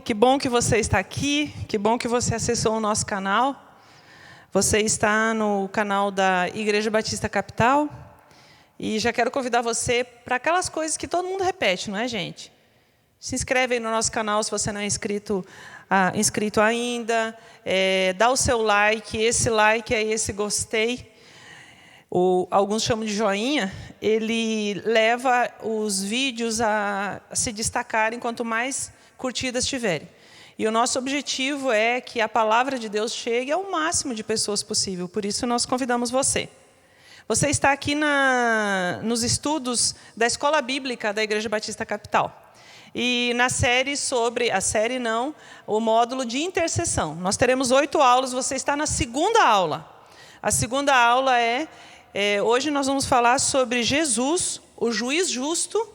que bom que você está aqui, que bom que você acessou o nosso canal. Você está no canal da Igreja Batista Capital. E já quero convidar você para aquelas coisas que todo mundo repete, não é, gente? Se inscreve aí no nosso canal se você não é inscrito ainda. Dá o seu like, esse like é esse gostei. Alguns chamam de joinha. Ele leva os vídeos a se destacarem quanto mais curtidas tiverem. E o nosso objetivo é que a palavra de Deus chegue ao máximo de pessoas possível. Por isso, nós convidamos você. Você está aqui nos estudos da Escola Bíblica da Igreja Batista Capital. E na série o módulo de intercessão. Nós teremos 8 aulas, você está na segunda aula. A segunda aula hoje nós vamos falar sobre Jesus, o juiz justo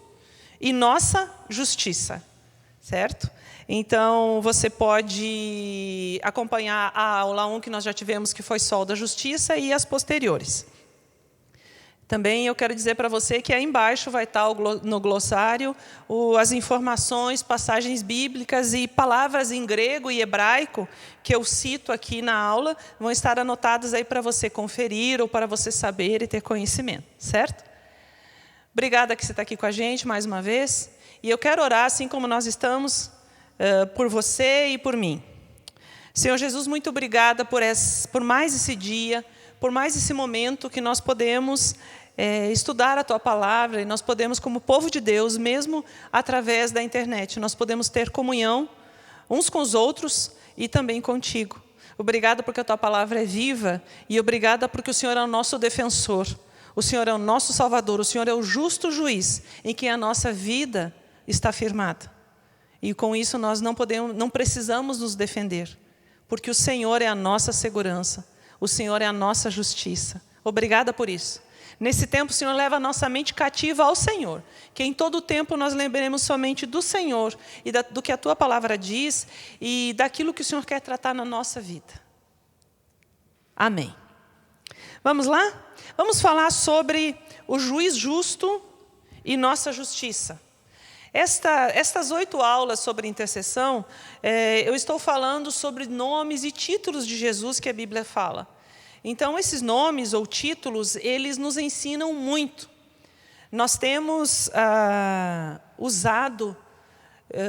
e nossa justiça. Certo? Então, você pode acompanhar a aula 1 que nós já tivemos, que foi Sol da Justiça, e as posteriores. Também eu quero dizer para você que aí embaixo vai estar no glossário as informações, passagens bíblicas e palavras em grego e hebraico que eu cito aqui na aula, vão estar anotadas aí para você conferir ou para você saber e ter conhecimento, certo? Obrigada que você está aqui com a gente mais uma vez. E eu quero orar, assim como nós estamos, por você e por mim. Senhor Jesus, muito obrigada por mais esse dia, por mais esse momento que nós podemos estudar a Tua Palavra, e nós podemos, como povo de Deus, mesmo através da internet, nós podemos ter comunhão uns com os outros e também contigo. Obrigada porque a Tua Palavra é viva, e obrigada porque o Senhor é o nosso defensor, o Senhor é o nosso Salvador, o Senhor é o justo juiz em quem a nossa vida está firmada. E com isso nós não precisamos nos defender, porque o Senhor é a nossa segurança, o Senhor é a nossa justiça. Obrigada por isso. Nesse tempo o Senhor leva a nossa mente cativa ao Senhor, que em todo o tempo nós lembremos somente do Senhor e do que a Tua Palavra diz e daquilo que o Senhor quer tratar na nossa vida. Amém. Vamos lá? Vamos falar sobre o juiz justo e nossa justiça. Estas 8 aulas sobre intercessão, eu estou falando sobre nomes e títulos de Jesus que a Bíblia fala. Então, esses nomes ou títulos, eles nos ensinam muito. Nós temos usado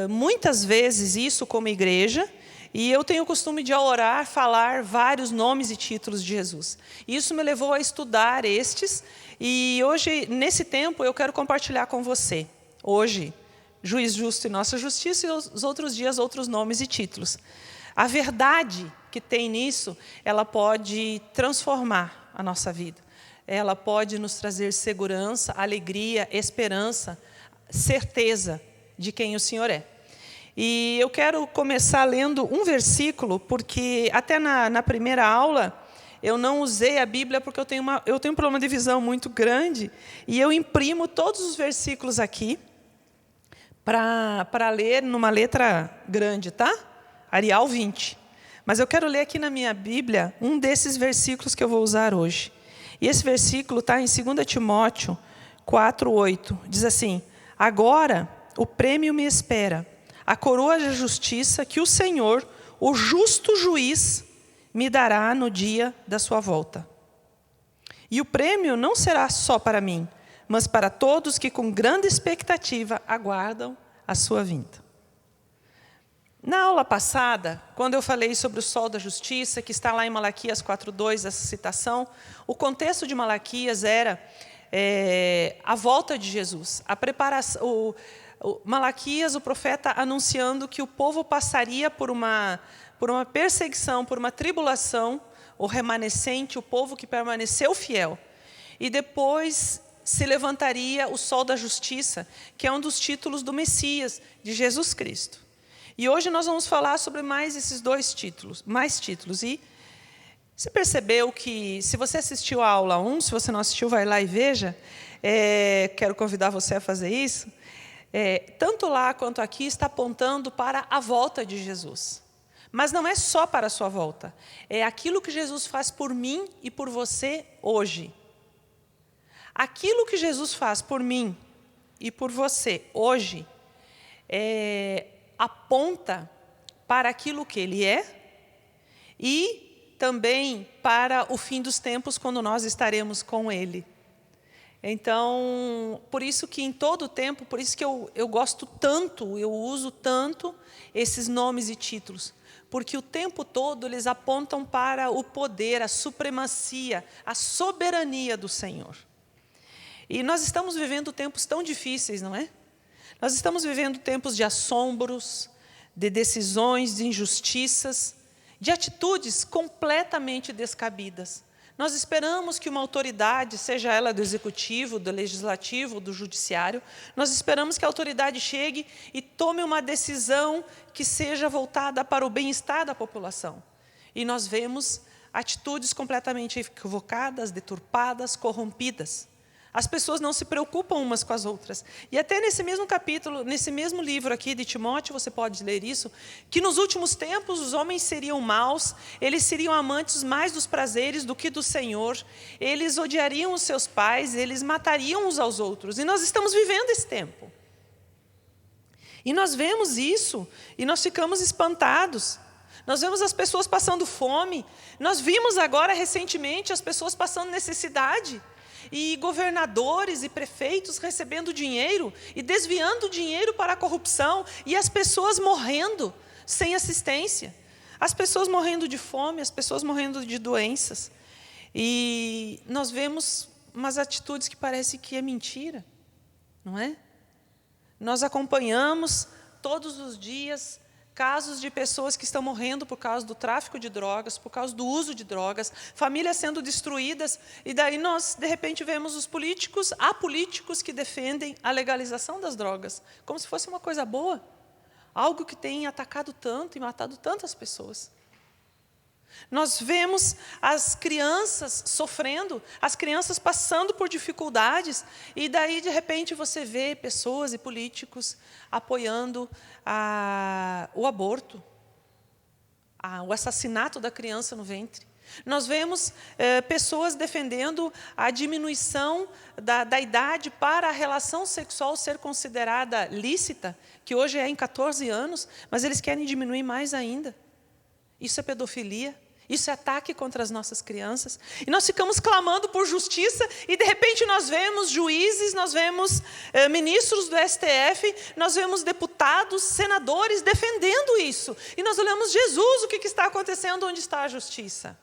muitas vezes isso como igreja, e eu tenho o costume de, ao orar, falar vários nomes e títulos de Jesus. Isso me levou a estudar estes, e hoje, nesse tempo, eu quero compartilhar com você. Hoje, juiz justo e nossa justiça, e os outros dias, outros nomes e títulos. A verdade que tem nisso, ela pode transformar a nossa vida. Ela pode nos trazer segurança, alegria, esperança, certeza de quem o Senhor é. E eu quero começar lendo um versículo, porque até na primeira aula, eu não usei a Bíblia porque eu tenho um problema de visão muito grande, e eu imprimo todos os versículos aqui, para ler numa letra grande, tá? Arial 20. Mas eu quero ler aqui na minha Bíblia um desses versículos que eu vou usar hoje. E esse versículo está em 2 Timóteo 4:8. Diz assim: agora o prêmio me espera, a coroa da justiça que o Senhor, o justo juiz, me dará no dia da sua volta. E o prêmio não será só para mim, mas para todos que com grande expectativa aguardam a sua vinda. Na aula passada, quando eu falei sobre o sol da justiça, que está lá em Malaquias 4:2, essa citação, o contexto de Malaquias era a volta de Jesus, a preparação. Malaquias, o profeta, anunciando que o povo passaria por uma perseguição, por uma tribulação, o remanescente, o povo que permaneceu fiel. E depois se levantaria o sol da justiça, que é um dos títulos do Messias, de Jesus Cristo. E hoje nós vamos falar sobre mais esses mais títulos. E você percebeu que, se você assistiu a aula 1, se você não assistiu, vai lá e veja. Quero convidar você a fazer isso. Tanto lá quanto aqui está apontando para a volta de Jesus. Mas não é só para a sua volta. É aquilo que Jesus faz por mim e por você hoje. Aquilo que Jesus faz por mim e por você hoje aponta para aquilo que Ele é e também para o fim dos tempos, quando nós estaremos com Ele. Então, por isso que em todo o tempo, por isso que eu gosto tanto, eu uso tanto esses nomes e títulos, porque o tempo todo eles apontam para o poder, a supremacia, a soberania do Senhor. E nós estamos vivendo tempos tão difíceis, não é? Nós estamos vivendo tempos de assombros, de decisões, de injustiças, de atitudes completamente descabidas. Nós esperamos que uma autoridade, seja ela do executivo, do legislativo, do judiciário, nós esperamos que a autoridade chegue e tome uma decisão que seja voltada para o bem-estar da população. E nós vemos atitudes completamente equivocadas, deturpadas, corrompidas. As pessoas não se preocupam umas com as outras. E até nesse mesmo capítulo, nesse mesmo livro aqui de Timóteo, você pode ler isso, que nos últimos tempos os homens seriam maus, eles seriam amantes mais dos prazeres do que do Senhor, eles odiariam os seus pais, eles matariam uns aos outros. E nós estamos vivendo esse tempo. E nós vemos isso, e nós ficamos espantados. Nós vemos as pessoas passando fome, nós vimos agora recentemente as pessoas passando necessidade, e governadores e prefeitos recebendo dinheiro e desviando dinheiro para a corrupção, e as pessoas morrendo sem assistência, as pessoas morrendo de fome, as pessoas morrendo de doenças. E nós vemos umas atitudes que parece que é mentira, não é? Nós acompanhamos todos os dias casos de pessoas que estão morrendo por causa do tráfico de drogas, por causa do uso de drogas, famílias sendo destruídas, e daí nós, de repente, vemos os políticos, há políticos que defendem a legalização das drogas, como se fosse uma coisa boa, algo que tem atacado tanto e matado tantas pessoas. Nós vemos as crianças sofrendo, as crianças passando por dificuldades, e daí, de repente, você vê pessoas e políticos apoiando o aborto, o assassinato da criança no ventre. Nós vemos pessoas defendendo a diminuição da idade para a relação sexual ser considerada lícita, que hoje é em 14 anos, mas eles querem diminuir mais ainda. Isso é pedofilia, isso é ataque contra as nossas crianças. E nós ficamos clamando por justiça, e de repente nós vemos juízes, nós vemos ministros do STF, nós vemos deputados, senadores defendendo isso. E nós olhamos, Jesus, o que está acontecendo? Onde está a justiça?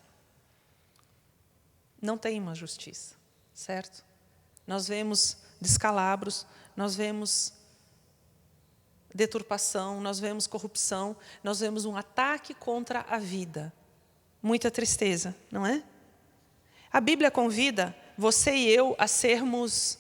Não tem uma justiça, certo? Nós vemos descalabros, nós vemos deturpação, nós vemos corrupção, nós vemos um ataque contra a vida. Muita tristeza, não é? A Bíblia convida você e eu a sermos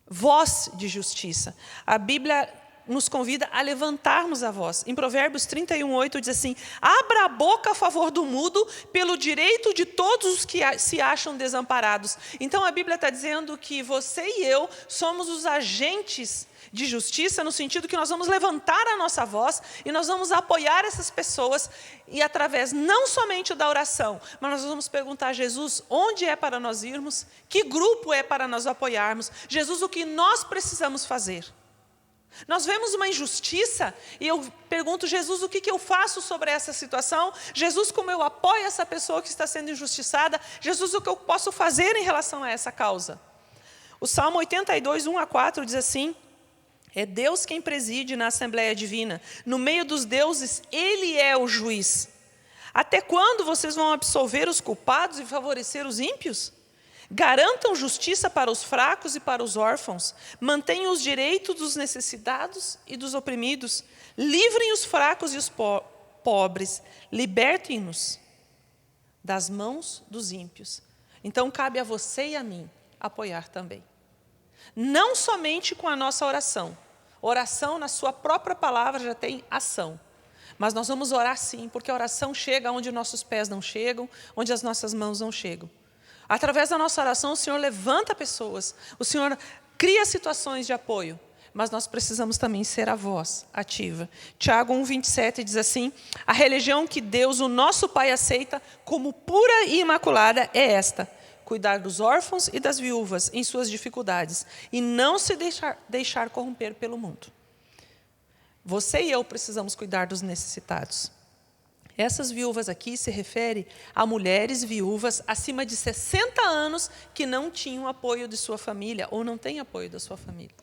voz de justiça. A Bíblia nos convida a levantarmos a voz. Em Provérbios 31:8 diz assim: abra a boca a favor do mudo, pelo direito de todos os que se acham desamparados. Então a Bíblia está dizendo que você e eu somos os agentes de justiça, no sentido que nós vamos levantar a nossa voz e nós vamos apoiar essas pessoas, e através não somente da oração, mas nós vamos perguntar a Jesus onde é para nós irmos, que grupo é para nós apoiarmos. Jesus, o que nós precisamos fazer? Nós vemos uma injustiça e eu pergunto, Jesus, o que eu faço sobre essa situação? Jesus, como eu apoio essa pessoa que está sendo injustiçada? Jesus, o que eu posso fazer em relação a essa causa? O Salmo 82, 1-4 diz assim: é Deus quem preside na Assembleia Divina. No meio dos deuses, Ele é o juiz. Até quando vocês vão absolver os culpados e favorecer os ímpios? Garantam justiça para os fracos e para os órfãos. Mantenham os direitos dos necessitados e dos oprimidos. Livrem os fracos e os pobres. Libertem-nos das mãos dos ímpios. Então, cabe a você e a mim apoiar também. Não somente com a nossa oração. Oração, na sua própria palavra, já tem ação. Mas nós vamos orar sim, porque a oração chega onde nossos pés não chegam, onde as nossas mãos não chegam. Através da nossa oração, o Senhor levanta pessoas, o Senhor cria situações de apoio, mas nós precisamos também ser a voz ativa. Tiago 1:27 diz assim: a religião que Deus, o nosso Pai, aceita como pura e imaculada é esta: cuidar dos órfãos e das viúvas em suas dificuldades, e não se deixar corromper pelo mundo. Você e eu precisamos cuidar dos necessitados. Essas viúvas aqui se referem a mulheres viúvas acima de 60 anos que não tinham apoio de sua família ou não têm apoio da sua família.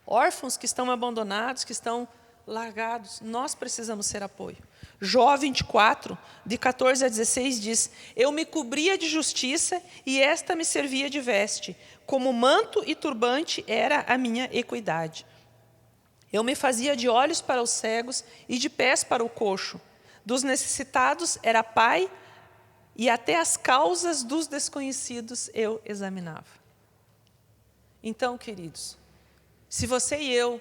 Órfãos que estão abandonados, que estão largados, nós precisamos ser apoio. Jó 24, de 14 a 16, diz: eu me cobria de justiça e esta me servia de veste. Como manto e turbante era a minha equidade. Eu me fazia de olhos para os cegos e de pés para o coxo. Dos necessitados era pai e até as causas dos desconhecidos eu examinava. Então, queridos, se você e eu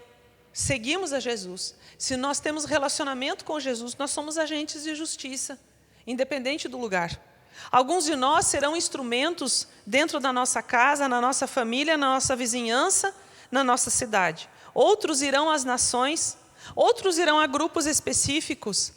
seguimos a Jesus, se nós temos relacionamento com Jesus, nós somos agentes de justiça, independente do lugar. Alguns de nós serão instrumentos dentro da nossa casa, na nossa família, na nossa vizinhança, na nossa cidade. Outros irão às nações, outros irão a grupos específicos,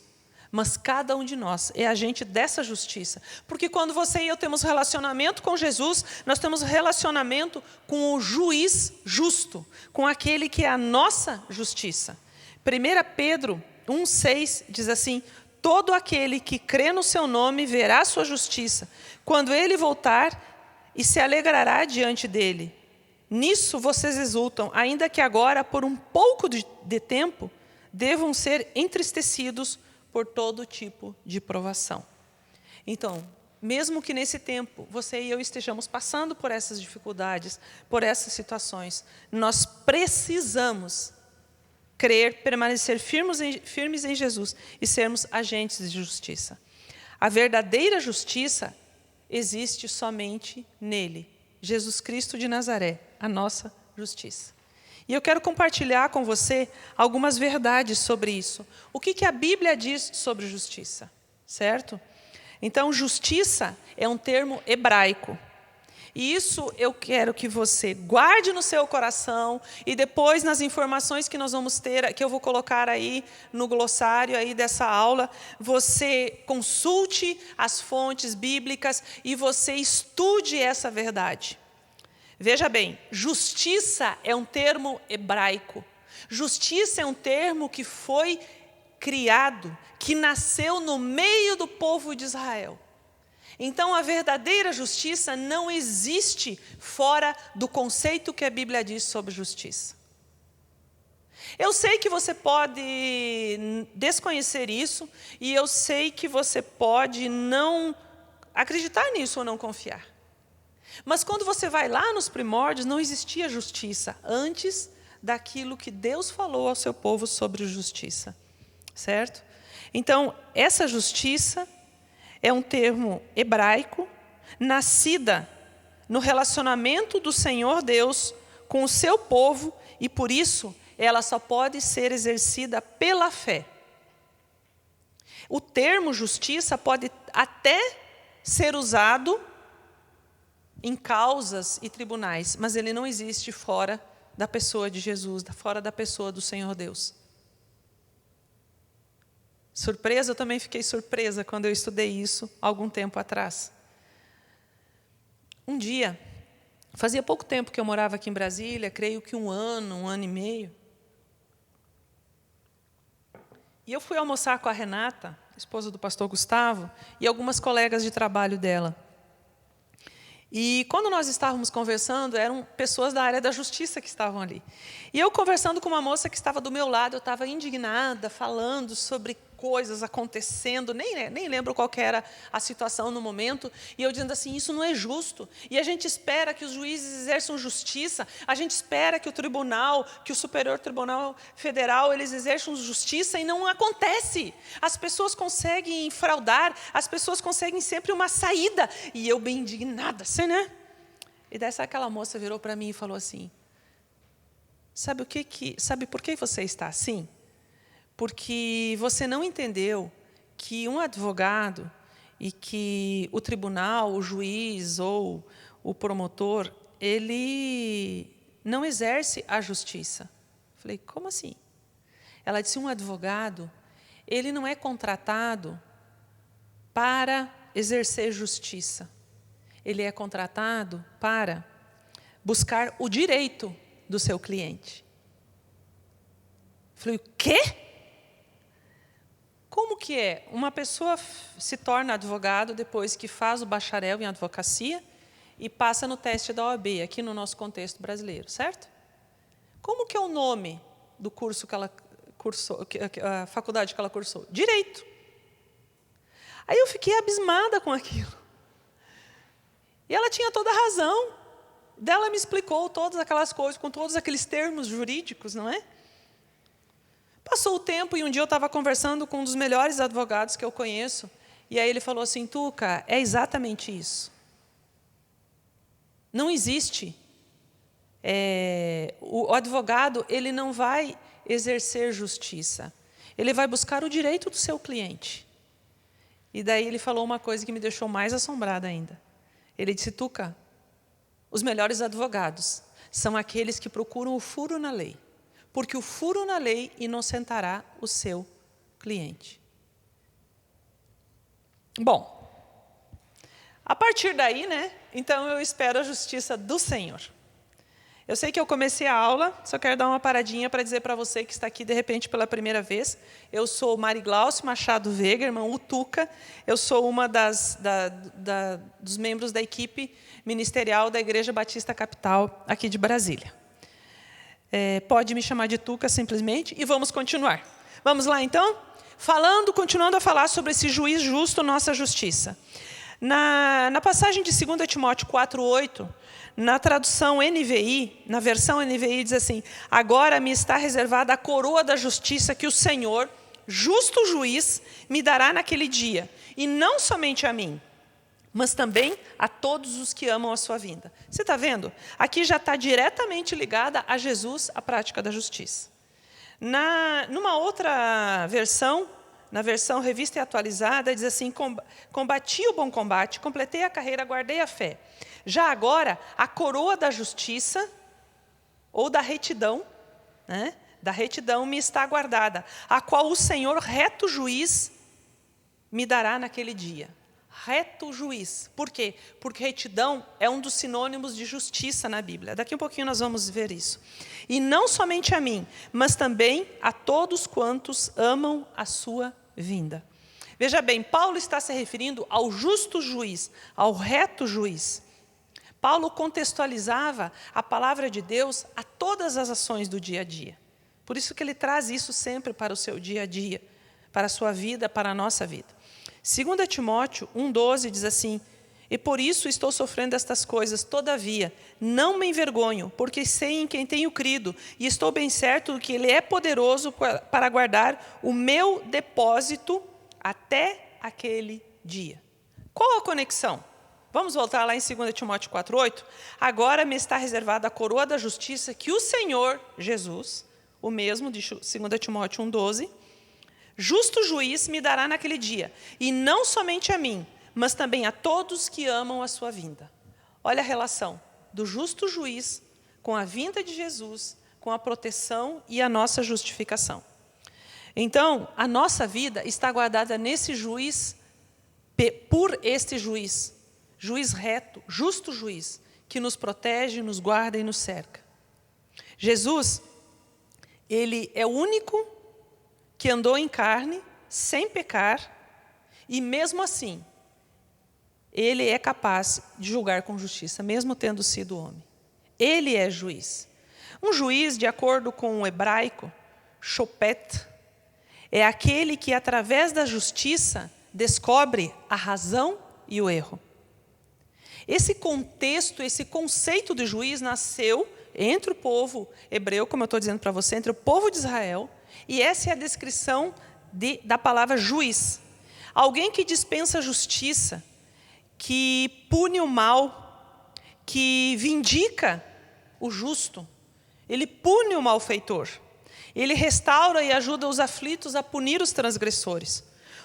mas cada um de nós é agente dessa justiça. Porque quando você e eu temos relacionamento com Jesus, nós temos relacionamento com o juiz justo, com aquele que é a nossa justiça. 1 Pedro 1,6 diz assim: todo aquele que crê no seu nome verá sua justiça, quando ele voltar, e se alegrará diante dele. Nisso vocês exultam, ainda que agora, por um pouco de tempo, devam ser entristecidos por todo tipo de provação. Então, mesmo que nesse tempo você e eu estejamos passando por essas dificuldades, por essas situações, nós precisamos crer, permanecer firmes em Jesus e sermos agentes de justiça. A verdadeira justiça existe somente nele, Jesus Cristo de Nazaré, a nossa justiça. E eu quero compartilhar com você algumas verdades sobre isso. O que a Bíblia diz sobre justiça, certo? Então, justiça é um termo hebraico. E isso eu quero que você guarde no seu coração e depois nas informações que nós vamos ter, que eu vou colocar aí no glossário aí dessa aula, você consulte as fontes bíblicas e você estude essa verdade. Veja bem, justiça é um termo hebraico. Justiça é um termo que foi criado, que nasceu no meio do povo de Israel. Então, a verdadeira justiça não existe fora do conceito que a Bíblia diz sobre justiça. Eu sei que você pode desconhecer isso, e eu sei que você pode não acreditar nisso ou não confiar. Mas quando você vai lá nos primórdios, não existia justiça antes daquilo que Deus falou ao seu povo sobre justiça, certo? Então, essa justiça é um termo hebraico, nascida no relacionamento do Senhor Deus com o seu povo, e por isso ela só pode ser exercida pela fé. O termo justiça pode até ser usado em causas e tribunais, mas ele não existe fora da pessoa de Jesus, fora da pessoa do Senhor Deus. Surpresa, eu também fiquei surpresa quando eu estudei isso algum tempo atrás. Um dia, fazia pouco tempo que eu morava aqui em Brasília, creio que um ano e meio, e eu fui almoçar com a Renata, esposa do pastor Gustavo, e algumas colegas de trabalho dela. E quando nós estávamos conversando, eram pessoas da área da justiça que estavam ali. E eu conversando com uma moça que estava do meu lado, eu estava indignada, falando sobre coisas acontecendo, nem lembro qual que era a situação no momento, e eu dizendo assim, isso não é justo, e a gente espera que os juízes exerçam justiça, a gente espera que o tribunal, que o Superior Tribunal Federal, eles exerçam justiça, e não acontece. As pessoas conseguem fraudar, as pessoas conseguem sempre uma saída, e eu bem indignada, assim, né? E dessa aquela moça virou para mim e falou assim, sabe por que você está assim? Porque você não entendeu que um advogado e que o tribunal, o juiz ou o promotor, ele não exerce a justiça. Falei, como assim? Ela disse, um advogado, ele não é contratado para exercer justiça. Ele é contratado para buscar o direito do seu cliente. Falei, o quê? Como que é? Uma pessoa se torna advogado depois que faz o bacharel em advocacia e passa no teste da OAB, aqui no nosso contexto brasileiro, certo? Como que é o nome do curso que ela cursou, a faculdade que ela cursou? Direito. Aí eu fiquei abismada com aquilo. E ela tinha toda a razão. Ela me explicou todas aquelas coisas, com todos aqueles termos jurídicos, não é? Passou o tempo e um dia eu estava conversando com um dos melhores advogados que eu conheço, e aí ele falou assim, Tuca, é exatamente isso. Não existe. O advogado, ele não vai exercer justiça. Ele vai buscar o direito do seu cliente. E daí ele falou uma coisa que me deixou mais assombrada ainda. Ele disse, Tuca, os melhores advogados são aqueles que procuram o furo na lei. Porque o furo na lei inocentará o seu cliente. Bom, a partir daí, né, então eu espero a justiça do Senhor. Eu sei que eu comecei a aula, só quero dar uma paradinha para dizer para você que está aqui, de repente, pela primeira vez. Eu sou Mari Glaucio Machado Veiga, irmão Utuca. Eu sou uma dos membros da equipe ministerial da Igreja Batista Capital, aqui de Brasília. Pode me chamar de Tuca, simplesmente, e vamos continuar. Vamos lá, então? Continuando a falar sobre esse juiz justo, nossa justiça. Na passagem de 2 Timóteo 4:8, na tradução NVI, na versão NVI, diz assim, agora me está reservada a coroa da justiça que o Senhor, justo juiz, me dará naquele dia, e não somente a mim, mas também a todos os que amam a sua vinda. Você está vendo? Aqui já está diretamente ligada a Jesus, a prática da justiça. Numa outra versão, na versão revista e atualizada, diz assim, combati o bom combate, completei a carreira, guardei a fé. Já agora, a coroa da justiça, ou da retidão, né? Da retidão me está guardada, a qual o Senhor, reto juiz, me dará naquele dia. Reto juiz. Por quê? Porque retidão é um dos sinônimos de justiça na Bíblia. Daqui a um pouquinho nós vamos ver isso. E não somente a mim, mas também a todos quantos amam a sua vinda. Veja bem, Paulo está se referindo ao justo juiz, ao reto juiz. Paulo contextualizava a palavra de Deus a todas as ações do dia a dia. Por isso que ele traz isso sempre para o seu dia a dia, para a sua vida, para a nossa vida. 2 Timóteo 1,12 diz assim, e por isso estou sofrendo estas coisas, todavia, não me envergonho, porque sei em quem tenho crido, e estou bem certo de que Ele é poderoso para guardar o meu depósito até aquele dia. Qual a conexão? Vamos voltar lá em 2 Timóteo 4,8? Agora me está reservada a coroa da justiça que o Senhor, Jesus, o mesmo de 2 Timóteo 1,12, justo juiz me dará naquele dia, e não somente a mim, mas também a todos que amam a sua vinda. Olha a relação do justo juiz com a vinda de Jesus, com a proteção e a nossa justificação. Então, a nossa vida está guardada nesse juiz, por este juiz, juiz reto, justo juiz, que nos protege, nos guarda e nos cerca. Jesus, Ele é o único que andou em carne, sem pecar, e mesmo assim, Ele é capaz de julgar com justiça, mesmo tendo sido homem. Ele é juiz. Um juiz, de acordo com o hebraico, shopet, é aquele que, através da justiça, descobre a razão e o erro. Esse contexto, esse conceito de juiz nasceu entre o povo hebreu, como eu estou dizendo para você, entre o povo de Israel, e essa é a descrição da palavra juiz. Alguém que dispensa justiça, que pune o mal, que vindica o justo. Ele pune o malfeitor. Ele restaura e ajuda os aflitos a punir os transgressores.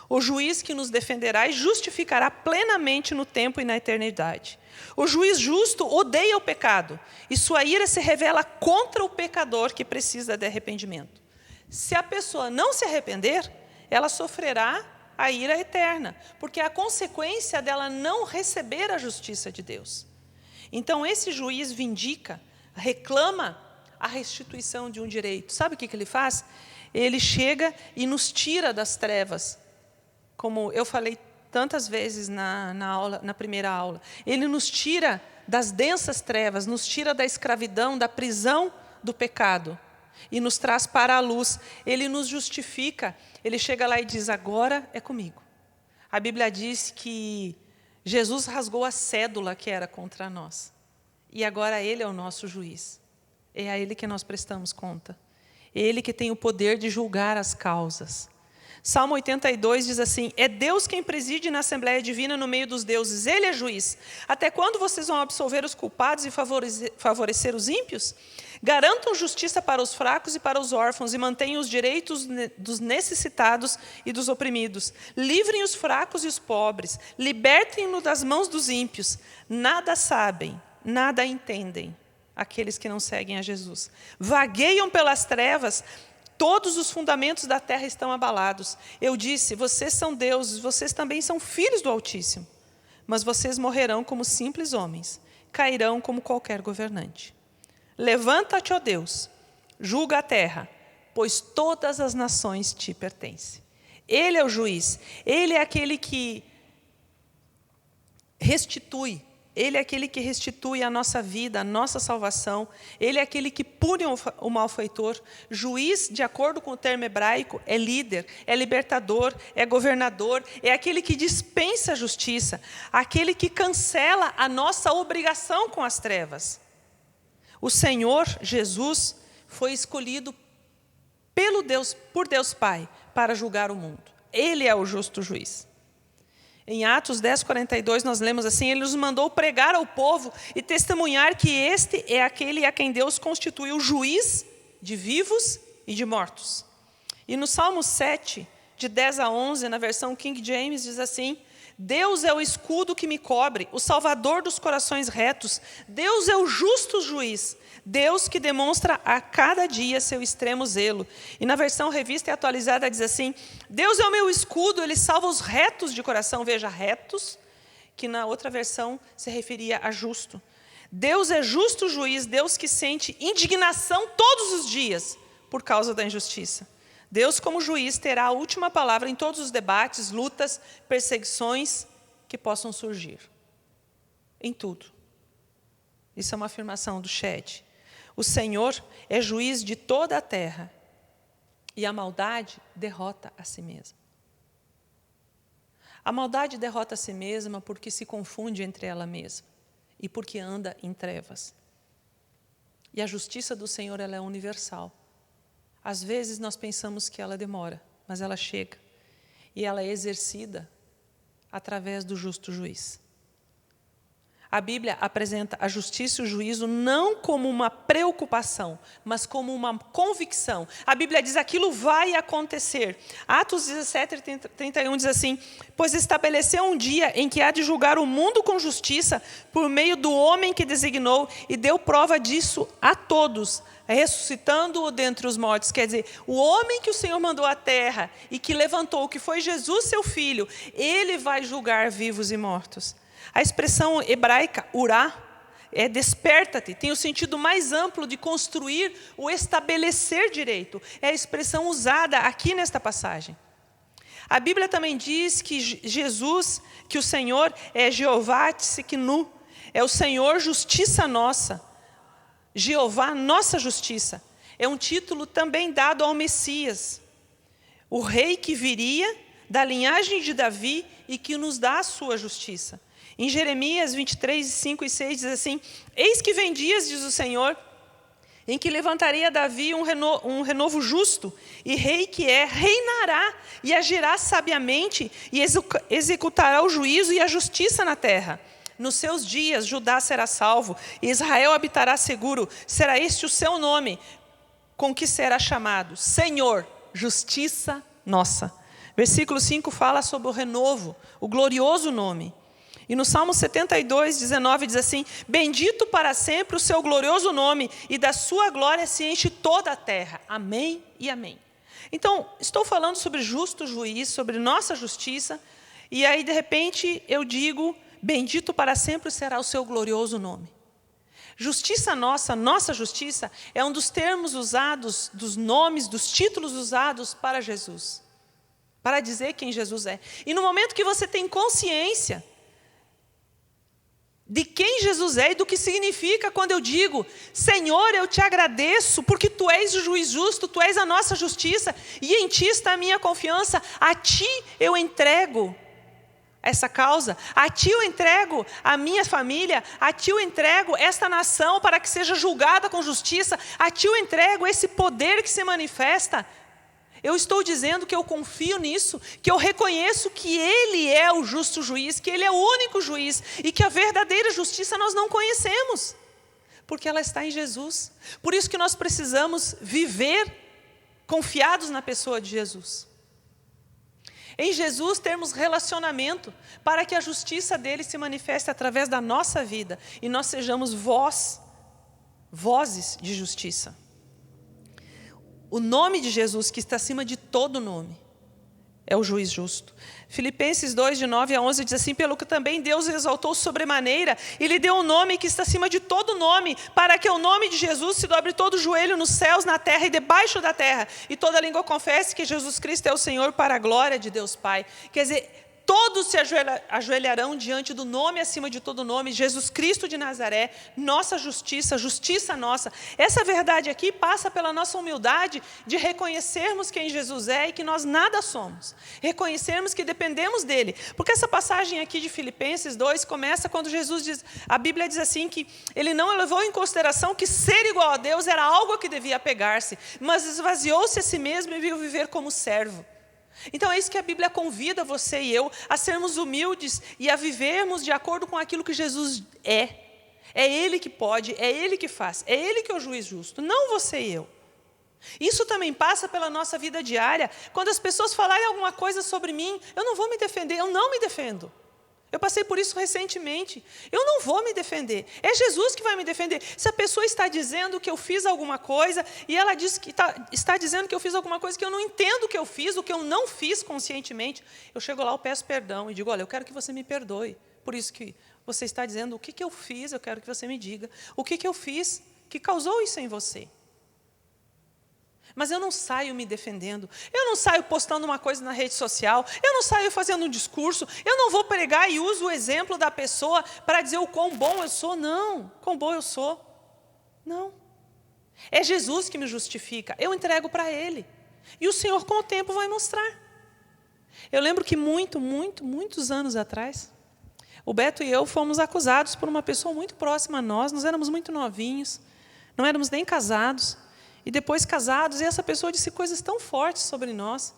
O juiz que nos defenderá e justificará plenamente no tempo e na eternidade. O juiz justo odeia o pecado, e sua ira se revela contra o pecador que precisa de arrependimento. Se a pessoa não se arrepender, ela sofrerá a ira eterna, porque é a consequência dela não receber a justiça de Deus. Então, esse juiz vindica, reclama a restituição de um direito. Sabe o que ele faz? ele chega e nos tira das trevas. Como eu falei tantas vezes na primeira aula. Ele nos tira das densas trevas, nos tira da escravidão, da prisão do pecado. E nos traz para a luz. Ele nos justifica. Ele chega lá e diz, agora é comigo. A Bíblia diz que Jesus rasgou a cédula que era contra nós. E agora Ele é o nosso juiz. É a Ele que nós prestamos conta. É Ele que tem o poder de julgar as causas. Salmo 82 diz assim, é Deus quem preside na Assembleia Divina no meio dos deuses. Ele é juiz. Até quando vocês vão absolver os culpados e favorecer os ímpios? Garantam justiça para os fracos e para os órfãos e mantenham os direitos dos necessitados e dos oprimidos. Livrem os fracos e os pobres. Libertem-no das mãos dos ímpios. Nada sabem, nada entendem aqueles que não seguem a Jesus. Vagueiam pelas trevas. Todos os fundamentos da terra estão abalados. Eu disse, vocês são deuses, vocês também são filhos do Altíssimo. Mas vocês morrerão como simples homens, cairão como qualquer governante. Levanta-te, ó Deus, julga a terra, pois todas as nações te pertencem. Ele é o juiz, Ele é aquele que restitui. Ele é aquele que restitui a nossa vida, a nossa salvação. Ele é aquele que pune o malfeitor. Juiz, de acordo com o termo hebraico, é líder, é libertador, é governador, é aquele que dispensa a justiça, aquele que cancela a nossa obrigação com as trevas. O Senhor, Jesus, foi escolhido por Deus Pai para julgar o mundo. Ele é o justo juiz. Em Atos 10:42 nós lemos assim, Ele nos mandou pregar ao povo e testemunhar que este é aquele a quem Deus constituiu juiz de vivos e de mortos. E no Salmo 7, de 10 a 11, na versão King James, diz assim, Deus é o escudo que me cobre, o salvador dos corações retos. Deus é o justo juiz, Deus que demonstra a cada dia seu extremo zelo. E na versão revista e atualizada diz assim, Deus é o meu escudo, Ele salva os retos de coração. Veja, retos, que na outra versão se referia a justo. Deus é justo juiz, Deus que sente indignação todos os dias por causa da injustiça. Deus, como juiz, terá a última palavra em todos os debates, lutas, perseguições que possam surgir. Em tudo. Isso é uma afirmação do Shed. O Senhor é juiz de toda a terra e a maldade derrota a si mesma. A maldade derrota a si mesma porque se confunde entre ela mesma e porque anda em trevas. E a justiça do Senhor ela é universal. Às vezes nós pensamos que ela demora, mas ela chega. E ela é exercida através do justo juiz. A Bíblia apresenta a justiça e o juízo não como uma preocupação, mas como uma convicção. A Bíblia diz, aquilo vai acontecer. Atos 17:31 diz assim, pois estabeleceu um dia em que há de julgar o mundo com justiça por meio do homem que designou e deu prova disso a todos, ressuscitando-o dentre os mortos. Quer dizer, o homem que o Senhor mandou à terra e que levantou, que foi Jesus, seu filho, ele vai julgar vivos e mortos. A expressão hebraica, urá, é desperta-te, tem o sentido mais amplo de construir ou estabelecer direito. É a expressão usada aqui nesta passagem. A Bíblia também diz que Jesus, que o Senhor é Jeová Tsidkenu, é o Senhor justiça nossa. Jeová, nossa justiça. É um título também dado ao Messias, o rei que viria da linhagem de Davi e que nos dá a sua justiça. Em Jeremias 23, 5 e 6 diz assim, eis que vem dias, diz o Senhor, em que levantaria Davi um renovo justo, e rei que é, reinará e agirá sabiamente e executará o juízo e a justiça na terra. Nos seus dias Judá será salvo, e Israel habitará seguro. Será este o seu nome, com que será chamado Senhor, justiça nossa. Versículo 5 fala sobre o renovo, o glorioso nome. E no Salmo 72, 19 diz assim, bendito para sempre o seu glorioso nome, e da sua glória se enche toda a terra. Amém e amém. Então, estou falando sobre justo juiz, sobre nossa justiça, e aí de repente eu digo, bendito para sempre será o seu glorioso nome. Justiça nossa, nossa justiça, é um dos termos usados, dos nomes, dos títulos usados para Jesus. Para dizer quem Jesus é. E no momento que você tem consciência de quem Jesus é e do que significa quando eu digo: Senhor, eu te agradeço porque Tu és o juiz justo, Tu és a nossa justiça, e em Ti está a minha confiança, a Ti eu entrego essa causa, a Ti eu entrego a minha família, a Ti eu entrego esta nação para que seja julgada com justiça, a Ti eu entrego esse poder que se manifesta. Eu estou dizendo que eu confio nisso, que eu reconheço que Ele é o justo juiz, que Ele é o único juiz e que a verdadeira justiça nós não conhecemos, porque ela está em Jesus. Por isso que nós precisamos viver confiados na pessoa de Jesus. Em Jesus termos relacionamento para que a justiça dele se manifeste através da nossa vida e nós sejamos vozes de justiça. O nome de Jesus, que está acima de todo nome, é o juiz justo. Filipenses 2, de 9 a 11, diz assim: pelo que também Deus exaltou sobremaneira, e lhe deu um nome que está acima de todo nome, para que o nome de Jesus se dobre todo o joelho nos céus, na terra e debaixo da terra, e toda língua confesse que Jesus Cristo é o Senhor, para a glória de Deus Pai. Quer dizer, todos se ajoelharão diante do nome acima de todo nome, Jesus Cristo de Nazaré, nossa justiça, justiça nossa. Essa verdade aqui passa pela nossa humildade de reconhecermos quem Jesus é e que nós nada somos. Reconhecermos que dependemos dele. Porque essa passagem aqui de Filipenses 2 começa quando Jesus diz, a Bíblia diz assim que ele não levou em consideração que ser igual a Deus era algo que devia apegar-se, mas esvaziou-se a si mesmo e veio viver como servo. Então é isso que a Bíblia convida você e eu a sermos humildes e a vivermos de acordo com aquilo que Jesus é. É Ele que pode, é Ele que faz, é Ele que é o juiz justo, não você e eu. Isso também passa pela nossa vida diária. Quando as pessoas falarem alguma coisa sobre mim, eu não vou me defender, eu não me defendo. Eu passei por isso recentemente. Eu não vou me defender. É Jesus que vai me defender. Se a pessoa está dizendo que eu fiz alguma coisa, e ela diz que está dizendo que eu fiz alguma coisa que eu não entendo o que eu fiz, o que eu não fiz conscientemente, eu chego lá, eu peço perdão e digo: olha, eu quero que você me perdoe. Por isso que você está dizendo o que eu fiz, eu quero que você me diga. O que eu fiz que causou isso em você? Mas eu não saio me defendendo, eu não saio postando uma coisa na rede social, eu não saio fazendo um discurso, eu não vou pregar e uso o exemplo da pessoa para dizer o quão bom eu sou. Não, quão bom eu sou. Não. É Jesus que me justifica, eu entrego para Ele. E o Senhor com o tempo vai mostrar. Eu lembro que muitos anos atrás, o Beto e eu fomos acusados por uma pessoa muito próxima a nós éramos muito novinhos, não éramos nem casados. E depois casados, e essa pessoa disse coisas tão fortes sobre nós.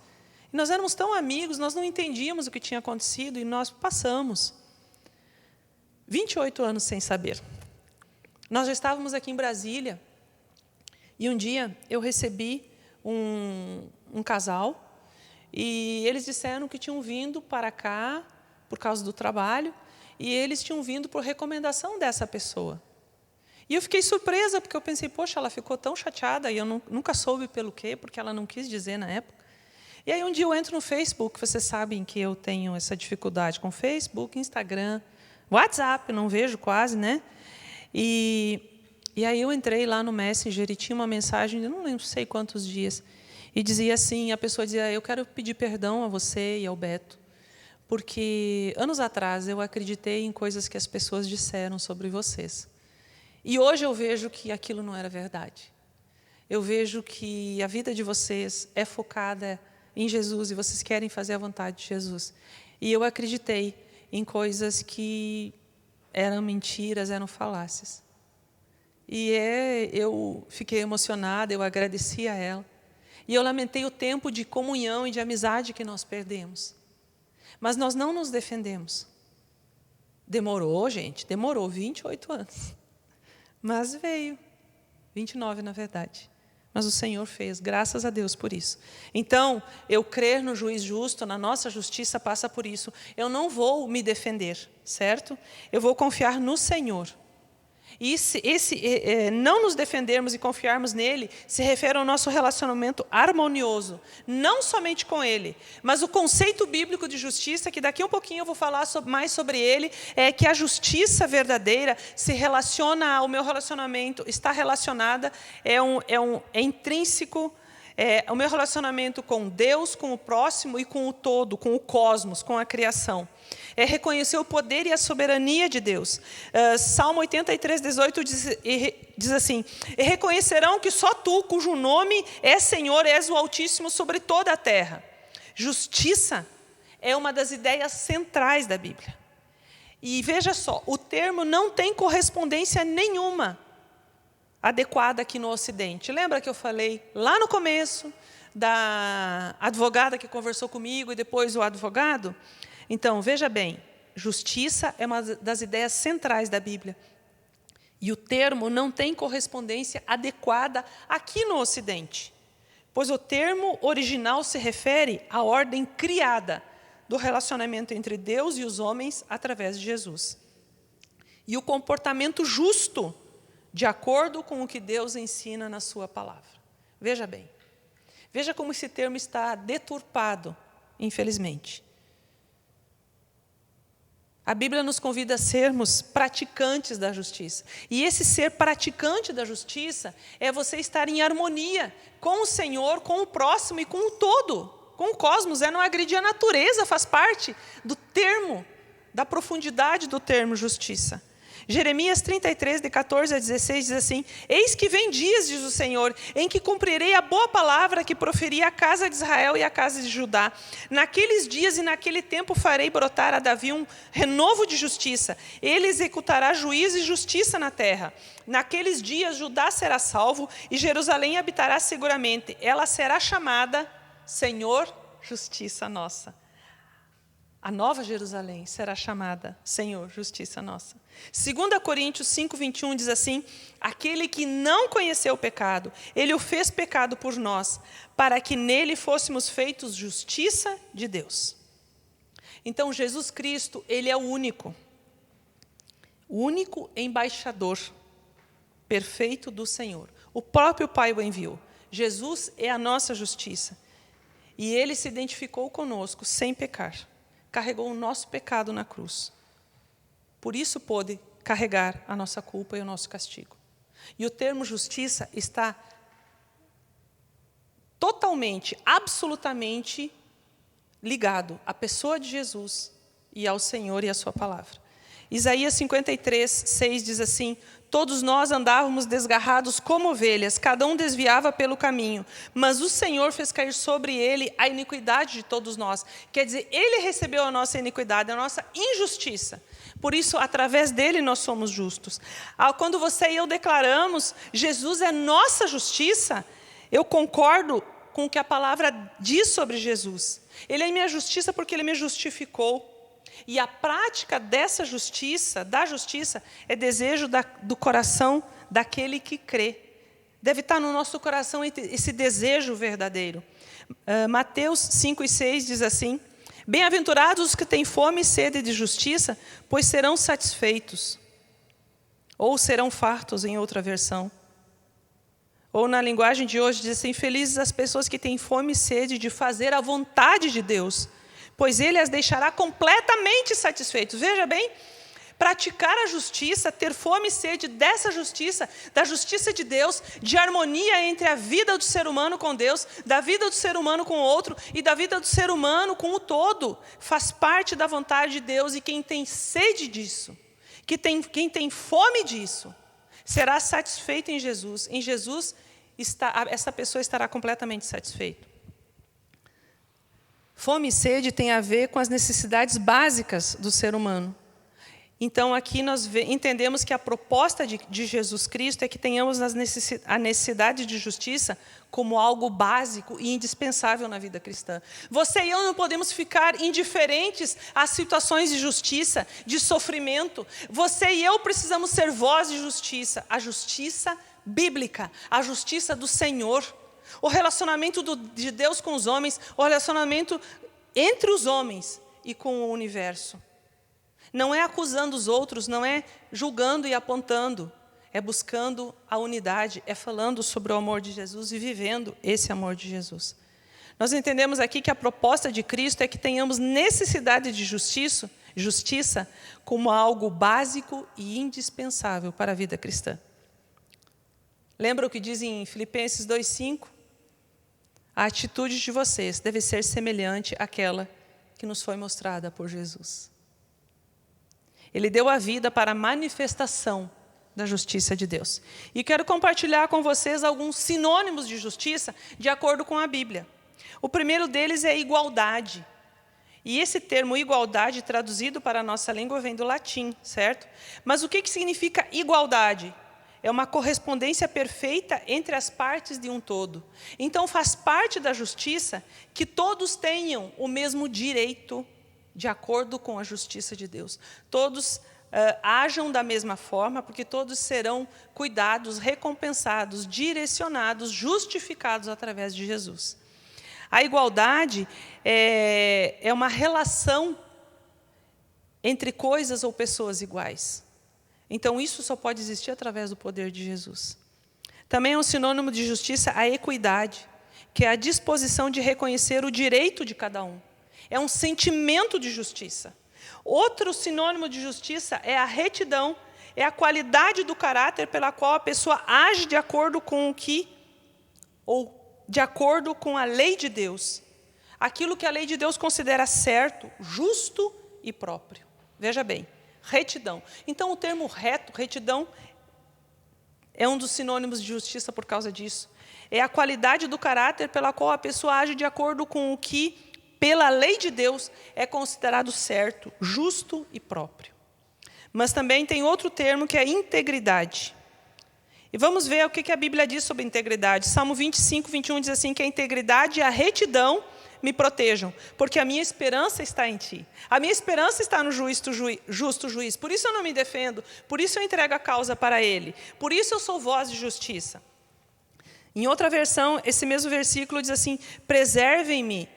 E nós éramos tão amigos, nós não entendíamos o que tinha acontecido, e nós passamos 28 anos sem saber. Nós já estávamos aqui em Brasília, e um dia eu recebi um casal, e eles disseram que tinham vindo para cá por causa do trabalho, e eles tinham vindo por recomendação dessa pessoa. E eu fiquei surpresa, porque eu pensei, poxa, ela ficou tão chateada, e eu nunca soube pelo quê, porque ela não quis dizer na época. E aí um dia eu entro no Facebook, vocês sabem que eu tenho essa dificuldade com Facebook, Instagram, WhatsApp, não vejo quase, né? E aí eu entrei lá no Messenger e tinha uma mensagem, eu não sei quantos dias, e dizia assim, a pessoa dizia: eu quero pedir perdão a você e ao Beto, porque anos atrás eu acreditei em coisas que as pessoas disseram sobre vocês. E hoje eu vejo que aquilo não era verdade. Eu vejo que a vida de vocês é focada em Jesus e vocês querem fazer a vontade de Jesus. E eu acreditei em coisas que eram mentiras, eram falácias. E eu fiquei emocionada, eu agradeci a ela. E eu lamentei o tempo de comunhão e de amizade que nós perdemos. Mas nós não nos defendemos. Demorou, gente, demorou 28 anos. Mas veio, 29 na verdade. Mas o Senhor fez, graças a Deus por isso. Então, eu crer no juiz justo, na nossa justiça passa por isso. Eu não vou me defender, certo? Eu vou confiar no Senhor. E não nos defendermos e confiarmos nele se refere ao nosso relacionamento harmonioso, não somente com ele, mas o conceito bíblico de justiça, que daqui a um pouquinho eu vou falar mais sobre ele, é que a justiça verdadeira se relaciona ao meu relacionamento, está relacionada, é intrínseco, o meu relacionamento com Deus, com o próximo e com o todo, com o cosmos, com a criação. É reconhecer o poder e a soberania de Deus. Salmo 83, 18 diz assim: e reconhecerão que só tu, cujo nome é Senhor, és o Altíssimo sobre toda a terra. Justiça é uma das ideias centrais da Bíblia. E veja só, o termo não tem correspondência nenhuma adequada aqui no Ocidente. Lembra que eu falei lá no começo da advogada que conversou comigo e depois o advogado? Então, veja bem, justiça é uma das ideias centrais da Bíblia. E o termo não tem correspondência adequada aqui no Ocidente, pois o termo original se refere à ordem criada do relacionamento entre Deus e os homens através de Jesus. E o comportamento justo, de acordo com o que Deus ensina na sua palavra. Veja bem, veja como esse termo está deturpado, infelizmente. A Bíblia nos convida a sermos praticantes da justiça. E esse ser praticante da justiça é você estar em harmonia com o Senhor, com o próximo e com o todo, com o cosmos. Não agredir a natureza, faz parte do termo, da profundidade do termo justiça. Jeremias 33, de 14 a 16, diz assim: eis que vem dias, diz o Senhor, em que cumprirei a boa palavra que proferi à casa de Israel e à casa de Judá. Naqueles dias e naquele tempo farei brotar a Davi um renovo de justiça. Ele executará juízo e justiça na terra. Naqueles dias Judá será salvo e Jerusalém habitará seguramente. Ela será chamada Senhor, justiça nossa. A nova Jerusalém será chamada Senhor, justiça nossa. 2 Coríntios 5, 21 diz assim: aquele que não conheceu o pecado, ele o fez pecado por nós, para que nele fôssemos feitos justiça de Deus. Então Jesus Cristo, ele é o único embaixador perfeito do Senhor. O próprio Pai o enviou. Jesus é a nossa justiça. E ele se identificou conosco sem pecar. Carregou o nosso pecado na cruz. Por isso pôde carregar a nossa culpa e o nosso castigo. E o termo justiça está totalmente, absolutamente ligado à pessoa de Jesus e ao Senhor e à sua palavra. Isaías 53, 6 diz assim: todos nós andávamos desgarrados como ovelhas, cada um desviava pelo caminho, mas o Senhor fez cair sobre ele a iniquidade de todos nós. Quer dizer, ele recebeu a nossa iniquidade, a nossa injustiça. Por isso, através dele, nós somos justos. Quando você e eu declaramos, Jesus é nossa justiça, eu concordo com o que a palavra diz sobre Jesus. Ele é minha justiça porque ele me justificou. E a prática dessa justiça, da justiça, é desejo do coração daquele que crê. Deve estar no nosso coração esse desejo verdadeiro. Mateus 5 e 6 diz assim: bem-aventurados os que têm fome e sede de justiça, pois serão satisfeitos. Ou serão fartos, em outra versão. Ou na linguagem de hoje diz assim: felizes as pessoas que têm fome e sede de fazer a vontade de Deus, pois ele as deixará completamente satisfeitos. Veja bem, praticar a justiça, ter fome e sede dessa justiça, da justiça de Deus, de harmonia entre a vida do ser humano com Deus, da vida do ser humano com o outro e da vida do ser humano com o todo, faz parte da vontade de Deus. E quem tem sede disso, quem tem fome disso, será satisfeito em Jesus. Em Jesus, essa pessoa estará completamente satisfeita. Fome e sede tem a ver com as necessidades básicas do ser humano. Então, aqui nós entendemos que a proposta de Jesus Cristo é que tenhamos a necessidade de justiça como algo básico e indispensável na vida cristã. Você e eu não podemos ficar indiferentes às situações de justiça, de sofrimento. Você e eu precisamos ser voz de justiça, a justiça bíblica, a justiça do Senhor. O relacionamento de Deus com os homens, o relacionamento entre os homens e com o universo. Não é acusando os outros, não é julgando e apontando, é buscando a unidade, é falando sobre o amor de Jesus e vivendo esse amor de Jesus. Nós entendemos aqui que a proposta de Cristo é que tenhamos necessidade de justiça como algo básico e indispensável para a vida cristã. Lembra o que diz em Filipenses 2,5? A atitude de vocês deve ser semelhante àquela que nos foi mostrada por Jesus. Ele deu a vida para a manifestação da justiça de Deus. E quero compartilhar com vocês alguns sinônimos de justiça de acordo com a Bíblia. O primeiro deles é igualdade. E esse termo igualdade, traduzido para a nossa língua, vem do latim, certo? Mas o que significa igualdade? É uma correspondência perfeita entre as partes de um todo. Então faz parte da justiça que todos tenham o mesmo direito de acordo com a justiça de Deus. Todos ajam da mesma forma, porque todos serão cuidados, recompensados, direcionados, justificados através de Jesus. A igualdade é uma relação entre coisas ou pessoas iguais. Então, isso só pode existir através do poder de Jesus. Também é um sinônimo de justiça a equidade, que é a disposição de reconhecer o direito de cada um. É um sentimento de justiça. Outro sinônimo de justiça é a retidão, é a qualidade do caráter pela qual a pessoa age de acordo com de acordo com a lei de Deus. Aquilo que a lei de Deus considera certo, justo e próprio. Veja bem, retidão. Então, o termo retidão, é um dos sinônimos de justiça por causa disso. É a qualidade do caráter pela qual a pessoa age de acordo com o que, pela lei de Deus, é considerado certo, justo e próprio. Mas também tem outro termo que é integridade. E vamos ver o que a Bíblia diz sobre integridade. Salmo 25, 21 diz assim, que a integridade e a retidão me protejam, porque a minha esperança está em Ti. A minha esperança está no justo juiz. Por isso eu não me defendo, por isso eu entrego a causa para Ele. Por isso eu sou voz de justiça. Em outra versão, esse mesmo versículo diz assim, preservem-me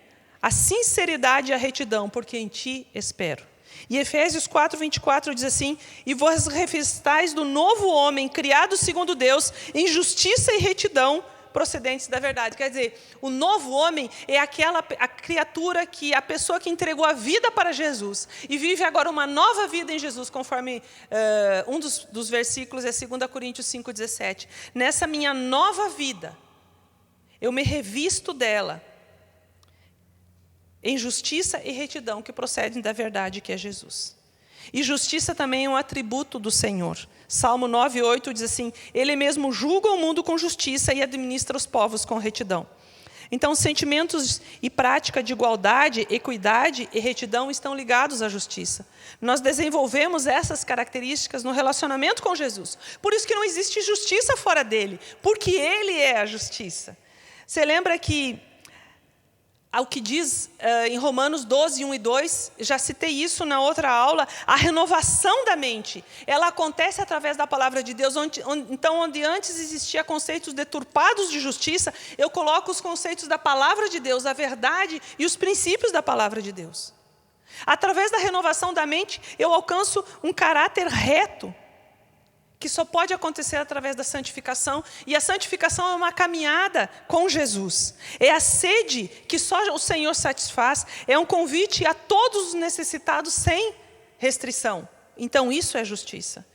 a sinceridade e a retidão, porque em Ti espero. E Efésios 4, 24 diz assim, e vós revestais do novo homem, criado segundo Deus, em justiça e retidão, procedentes da verdade. Quer dizer, o novo homem é a criatura, a pessoa que entregou a vida para Jesus, e vive agora uma nova vida em Jesus, conforme um dos versículos é 2 Coríntios 5, 17. Nessa minha nova vida, eu me revisto dela, em justiça e retidão que procedem da verdade, que é Jesus. E justiça também é um atributo do Senhor. Salmo 9, 8 diz assim, Ele mesmo julga o mundo com justiça e administra os povos com retidão. Então, sentimentos e prática de igualdade, equidade e retidão estão ligados à justiça. Nós desenvolvemos essas características no relacionamento com Jesus. Por isso que não existe justiça fora dele, porque Ele é a justiça. Você lembra que ao que diz em Romanos 12, 1 e 2, já citei isso na outra aula, a renovação da mente, ela acontece através da palavra de Deus, onde antes existia conceitos deturpados de justiça, eu coloco os conceitos da palavra de Deus, a verdade e os princípios da palavra de Deus. Através da renovação da mente, eu alcanço um caráter reto, que só pode acontecer através da santificação, e a santificação é uma caminhada com Jesus. É a sede que só o Senhor satisfaz, é um convite a todos os necessitados sem restrição. Então isso é justiça.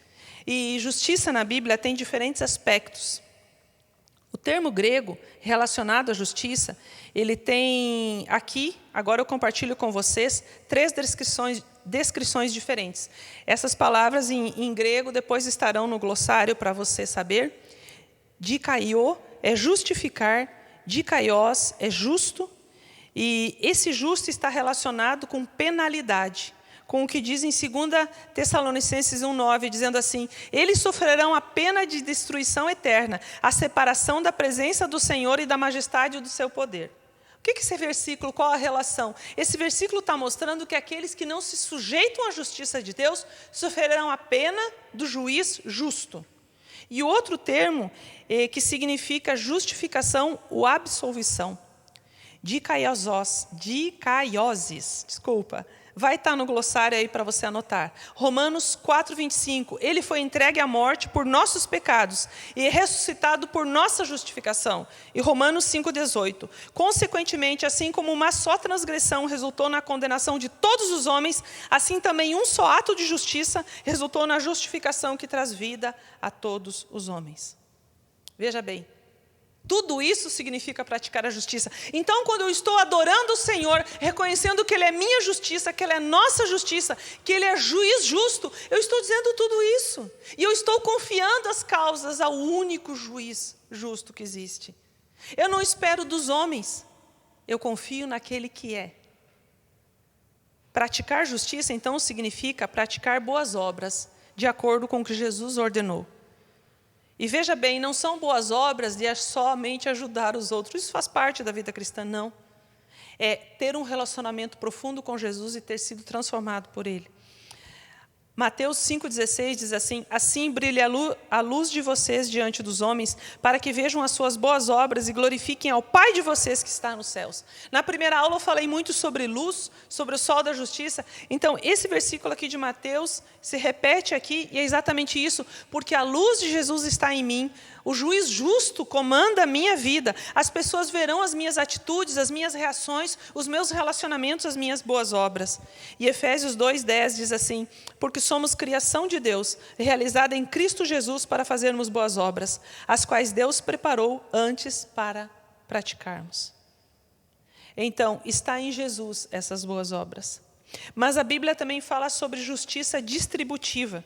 E justiça na Bíblia tem diferentes aspectos. O termo grego relacionado à justiça, ele tem aqui, agora eu compartilho com vocês, 3 descrições diferentes. Essas palavras em grego depois estarão no glossário para você saber. Dikaio é justificar, dikaios é justo, e esse justo está relacionado com penalidade, com o que diz em 2 Tessalonicenses 1,9, dizendo assim, eles sofrerão a pena de destruição eterna, a separação da presença do Senhor e da majestade do seu poder. O que é esse versículo, qual a relação? Esse versículo está mostrando que aqueles que não se sujeitam à justiça de Deus, sofrerão a pena do juiz justo. E o outro termo, que significa justificação ou absolvição. Dikaiosis, Vai estar no glossário aí para você anotar. Romanos 4:25. Ele foi entregue à morte por nossos pecados e ressuscitado por nossa justificação. E Romanos 5:18. Consequentemente, assim como uma só transgressão resultou na condenação de todos os homens, assim também um só ato de justiça resultou na justificação que traz vida a todos os homens. Veja bem. Tudo isso significa praticar a justiça. Então, quando eu estou adorando o Senhor, reconhecendo que Ele é minha justiça, que Ele é nossa justiça, que Ele é juiz justo, eu estou dizendo tudo isso. E eu estou confiando as causas ao único juiz justo que existe. Eu não espero dos homens, eu confio naquele que é. Praticar justiça, então, significa praticar boas obras, de acordo com o que Jesus ordenou. E veja bem, não são boas obras de somente ajudar os outros. Isso faz parte da vida cristã, não. É ter um relacionamento profundo com Jesus e ter sido transformado por Ele. Mateus 5,16 diz assim: assim brilha a luz de vocês diante dos homens, para que vejam as suas boas obras e glorifiquem ao Pai de vocês que está nos céus. Na primeira aula eu falei muito sobre luz, sobre o sol da justiça. Então esse versículo aqui de Mateus se repete aqui, e é exatamente isso, porque a luz de Jesus está em mim, o juiz justo comanda a minha vida, as pessoas verão as minhas atitudes, as minhas reações, os meus relacionamentos, as minhas boas obras. E Efésios 2,10 diz assim: porque somos criação de Deus, realizada em Cristo Jesus para fazermos boas obras, as quais Deus preparou antes para praticarmos. Então, está em Jesus essas boas obras. Mas a Bíblia também fala sobre justiça distributiva,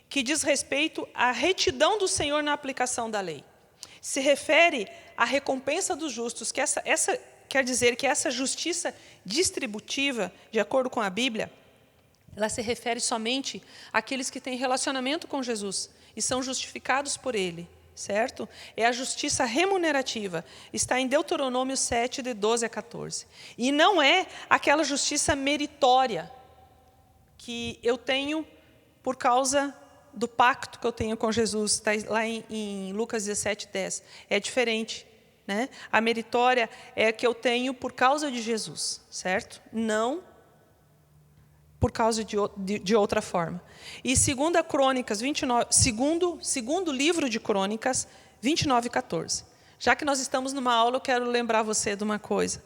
que diz respeito à retidão do Senhor na aplicação da lei. Se refere à recompensa dos justos, que essa quer dizer que essa justiça distributiva, de acordo com a Bíblia, ela se refere somente àqueles que têm relacionamento com Jesus e são justificados por Ele, certo? É a justiça remunerativa, está em Deuteronômio 7, de 12 a 14. E não é aquela justiça meritória que eu tenho por causa do pacto que eu tenho com Jesus, está lá em Lucas 17, 10. É diferente, né? A meritória é a que eu tenho por causa de Jesus, certo? Não por causa de outra forma. E 2 Crônicas 29, segundo livro de Crônicas 29, 14. Já que nós estamos numa aula, eu quero lembrar você de uma coisa.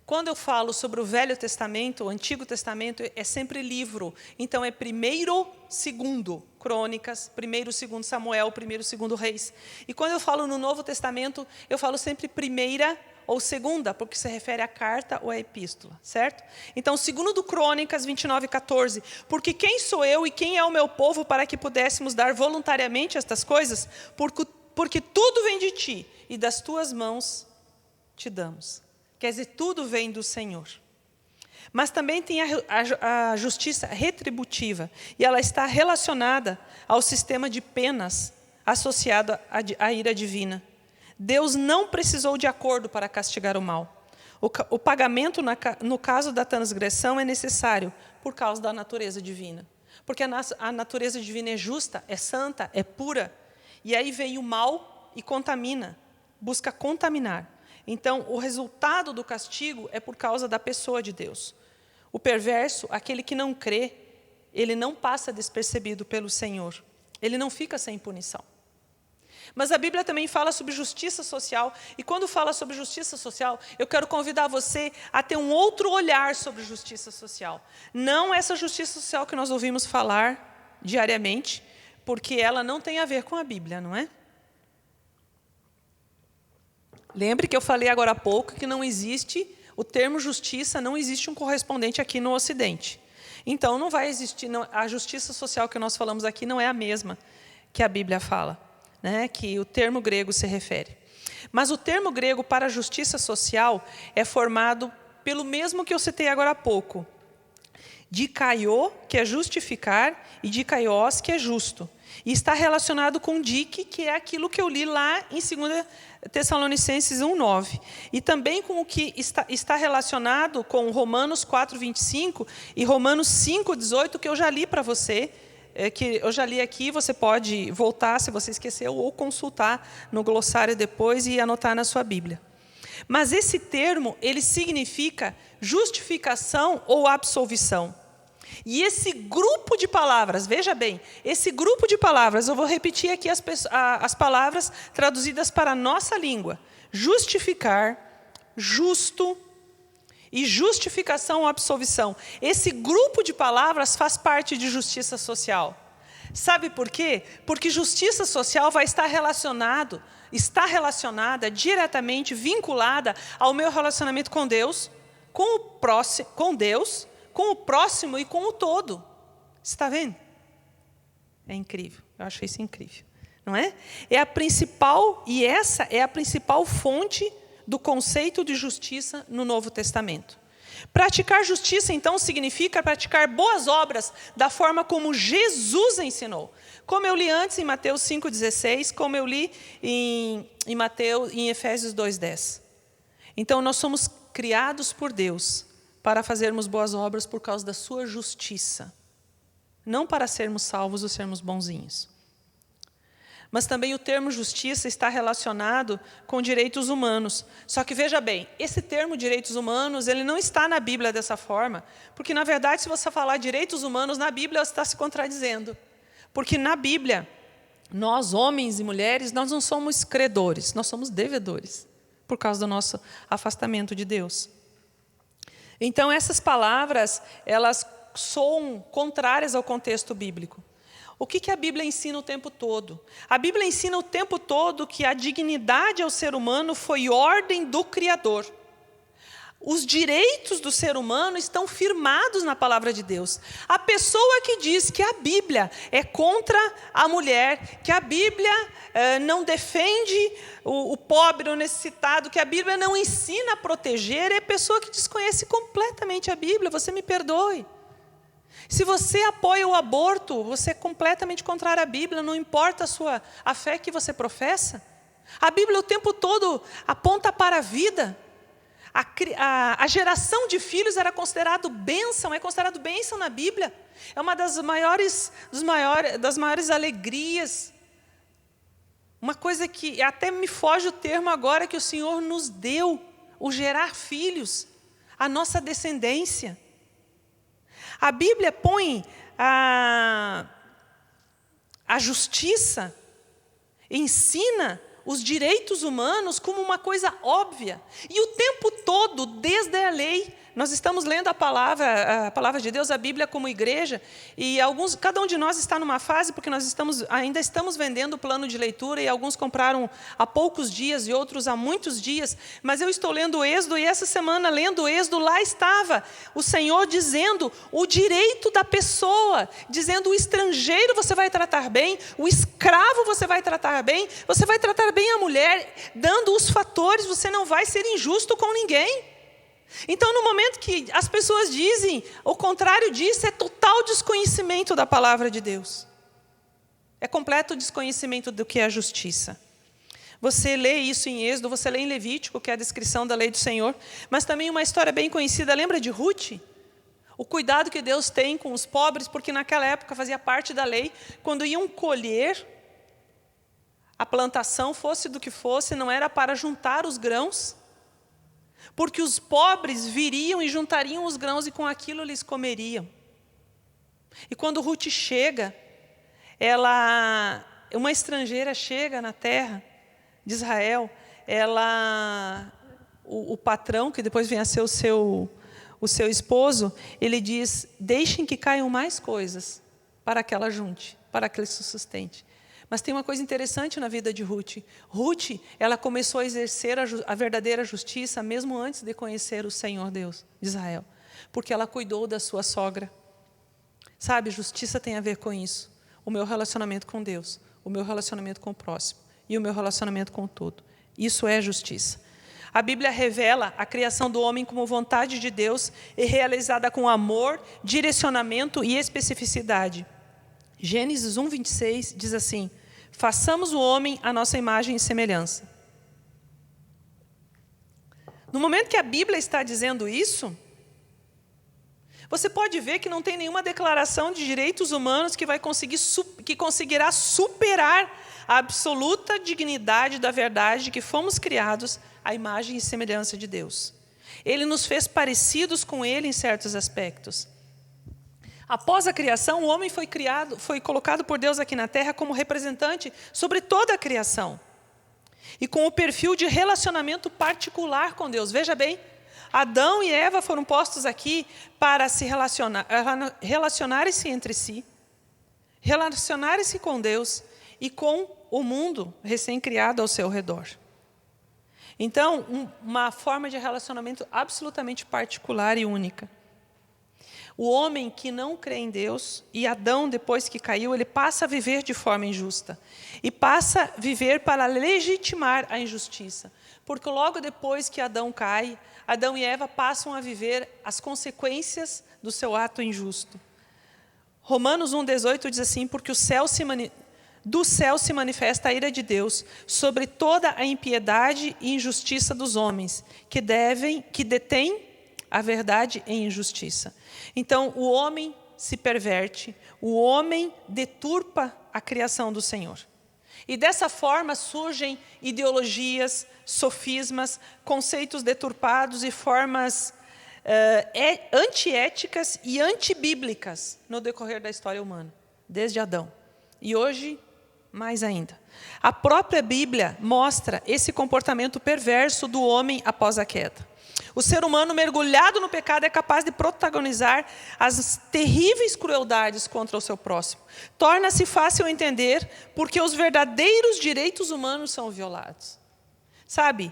Quando eu falo sobre o Velho Testamento, o Antigo Testamento, é sempre livro. Então, é 1º, 2º Crônicas, 1º, 2º Samuel, 1º, 2º Reis. E quando eu falo no Novo Testamento, eu falo sempre primeira ou segunda, porque se refere à carta ou à epístola, certo? Então, 2º Crônicas 29, 14. Porque quem sou eu e quem é o meu povo para que pudéssemos dar voluntariamente estas coisas? Porque tudo vem de ti e das tuas mãos te damos. Quer dizer, tudo vem do Senhor. Mas também tem a justiça retributiva, e ela está relacionada ao sistema de penas associado à ira divina. Deus não precisou de acordo para castigar o mal. O pagamento, no caso da transgressão, é necessário por causa da natureza divina. Porque a natureza divina é justa, é santa, é pura. E aí vem o mal e contamina, busca contaminar. Então, o resultado do castigo é por causa da pessoa de Deus. O perverso, aquele que não crê, ele não passa despercebido pelo Senhor. Ele não fica sem punição. Mas a Bíblia também fala sobre justiça social. E quando fala sobre justiça social, eu quero convidar você a ter um outro olhar sobre justiça social. Não essa justiça social que nós ouvimos falar diariamente, porque ela não tem a ver com a Bíblia, não é? Lembre que eu falei agora há pouco que não existe, o termo justiça, não existe um correspondente aqui no Ocidente. Então, não vai existir, a justiça social que nós falamos aqui não é a mesma que a Bíblia fala, né, que o termo grego se refere. Mas o termo grego para justiça social é formado pelo mesmo que eu citei agora há pouco. Dikaiô, que é justificar, e dikaios, que é justo. E está relacionado com dik, que é aquilo que eu li lá em 2 Tessalonicenses 1,9. E também com o que está relacionado com Romanos 4,25 e Romanos 5,18, que eu já li para você, que eu já li aqui, você pode voltar, se você esqueceu, ou consultar no glossário depois e anotar na sua Bíblia. Mas esse termo, ele significa justificação ou absolvição. E esse grupo de palavras, veja bem, esse grupo de palavras, eu vou repetir aqui as palavras traduzidas para a nossa língua. Justificar, justo e justificação ou absolvição. Esse grupo de palavras faz parte de justiça social. Sabe por quê? Porque justiça social vai estar está relacionada diretamente, vinculada ao meu relacionamento com Deus, com o próximo e com o todo. Você está vendo? É incrível, eu achei isso incrível, não é? Essa é a principal fonte do conceito de justiça no Novo Testamento. Praticar justiça, então, significa praticar boas obras da forma como Jesus ensinou. Como eu li antes em Mateus 5,16, como eu li em Efésios 2,10. Então, nós somos criados por Deus para fazermos boas obras por causa da sua justiça. Não para sermos salvos ou sermos bonzinhos. Mas também o termo justiça está relacionado com direitos humanos. Só que veja bem, esse termo direitos humanos, ele não está na Bíblia dessa forma, porque na verdade se você falar direitos humanos na Bíblia, você está se contradizendo. Porque na Bíblia, nós homens e mulheres, nós não somos credores, nós somos devedores, por causa do nosso afastamento de Deus. Então essas palavras, elas soam contrárias ao contexto bíblico. O que a Bíblia ensina o tempo todo? A Bíblia ensina o tempo todo que a dignidade ao ser humano foi ordem do Criador. Os direitos do ser humano estão firmados na palavra de Deus. A pessoa que diz que a Bíblia é contra a mulher, que a Bíblia não defende o pobre, o necessitado, que a Bíblia não ensina a proteger, é a pessoa que desconhece completamente a Bíblia. Você me perdoe. Se você apoia o aborto, você é completamente contrário à Bíblia, não importa a fé que você professa. A Bíblia o tempo todo aponta para a vida. A geração de filhos era considerado bênção, é considerado bênção na Bíblia. É uma das maiores alegrias. Uma coisa que até me foge o termo agora que o Senhor nos deu, o gerar filhos, a nossa descendência. A Bíblia põe a justiça, ensina os direitos humanos como uma coisa óbvia. E o tempo todo, desde a lei, nós estamos lendo a palavra de Deus, a Bíblia como igreja, e cada um de nós está numa fase, porque nós ainda estamos vendendo o plano de leitura, e alguns compraram há poucos dias e outros há muitos dias, mas eu estou lendo o Êxodo, e essa semana, lendo o Êxodo, lá estava o Senhor dizendo o direito da pessoa, dizendo o estrangeiro você vai tratar bem, o escravo você vai tratar bem a mulher, dando os fatores, você não vai ser injusto com ninguém. Então, no momento que as pessoas dizem o contrário disso, é total desconhecimento da palavra de Deus. É completo desconhecimento do que é a justiça. Você lê isso em Êxodo, você lê em Levítico, que é a descrição da lei do Senhor, mas também uma história bem conhecida, lembra de Ruth? O cuidado que Deus tem com os pobres, porque naquela época fazia parte da lei, quando iam colher a plantação, fosse do que fosse, não era para juntar os grãos, porque os pobres viriam e juntariam os grãos e com aquilo eles comeriam. E quando Ruth chega, uma estrangeira chega na terra de Israel, o patrão, que depois vem a ser o seu esposo, ele diz, deixem que caiam mais coisas para que ela junte, para que ele se sustente. Mas tem uma coisa interessante na vida de Ruth. Ruth, ela começou a exercer a verdadeira justiça mesmo antes de conhecer o Senhor Deus de Israel. Porque ela cuidou da sua sogra. Sabe, justiça tem a ver com isso. O meu relacionamento com Deus, o meu relacionamento com o próximo e o meu relacionamento com o todo. Isso é justiça. A Bíblia revela a criação do homem como vontade de Deus e realizada com amor, direcionamento e especificidade. Gênesis 1:26 diz assim, façamos o homem à nossa imagem e semelhança. No momento que a Bíblia está dizendo isso, Você pode ver que não tem nenhuma declaração de direitos humanos que conseguirá superar a absoluta dignidade da verdade de que fomos criados à imagem e semelhança de Deus. Ele nos fez parecidos com Ele em certos aspectos. Após a criação, o homem foi colocado por Deus aqui na terra como representante sobre toda a criação. E com o perfil de relacionamento particular com Deus. Veja bem, Adão e Eva foram postos aqui para se relacionarem-se entre si, relacionarem-se com Deus e com o mundo recém-criado ao seu redor. Então, uma forma de relacionamento absolutamente particular e única. O homem que não crê em Deus, e Adão, depois que caiu, ele passa a viver de forma injusta. E passa a viver para legitimar a injustiça. Porque logo depois que Adão cai, Adão e Eva passam a viver as consequências do seu ato injusto. Romanos 1,18 diz assim, porque do céu se manifesta a ira de Deus sobre toda a impiedade e injustiça dos homens, que detêm a verdade em injustiça. Então, o homem se perverte, o homem deturpa a criação do Senhor. E dessa forma surgem ideologias, sofismas, conceitos deturpados e formas antiéticas e antibíblicas no decorrer da história humana, desde Adão. E hoje, mais ainda. A própria Bíblia mostra esse comportamento perverso do homem após a queda. O ser humano mergulhado no pecado é capaz de protagonizar as terríveis crueldades contra o seu próximo. Torna-se fácil entender porque os verdadeiros direitos humanos são violados. Sabe,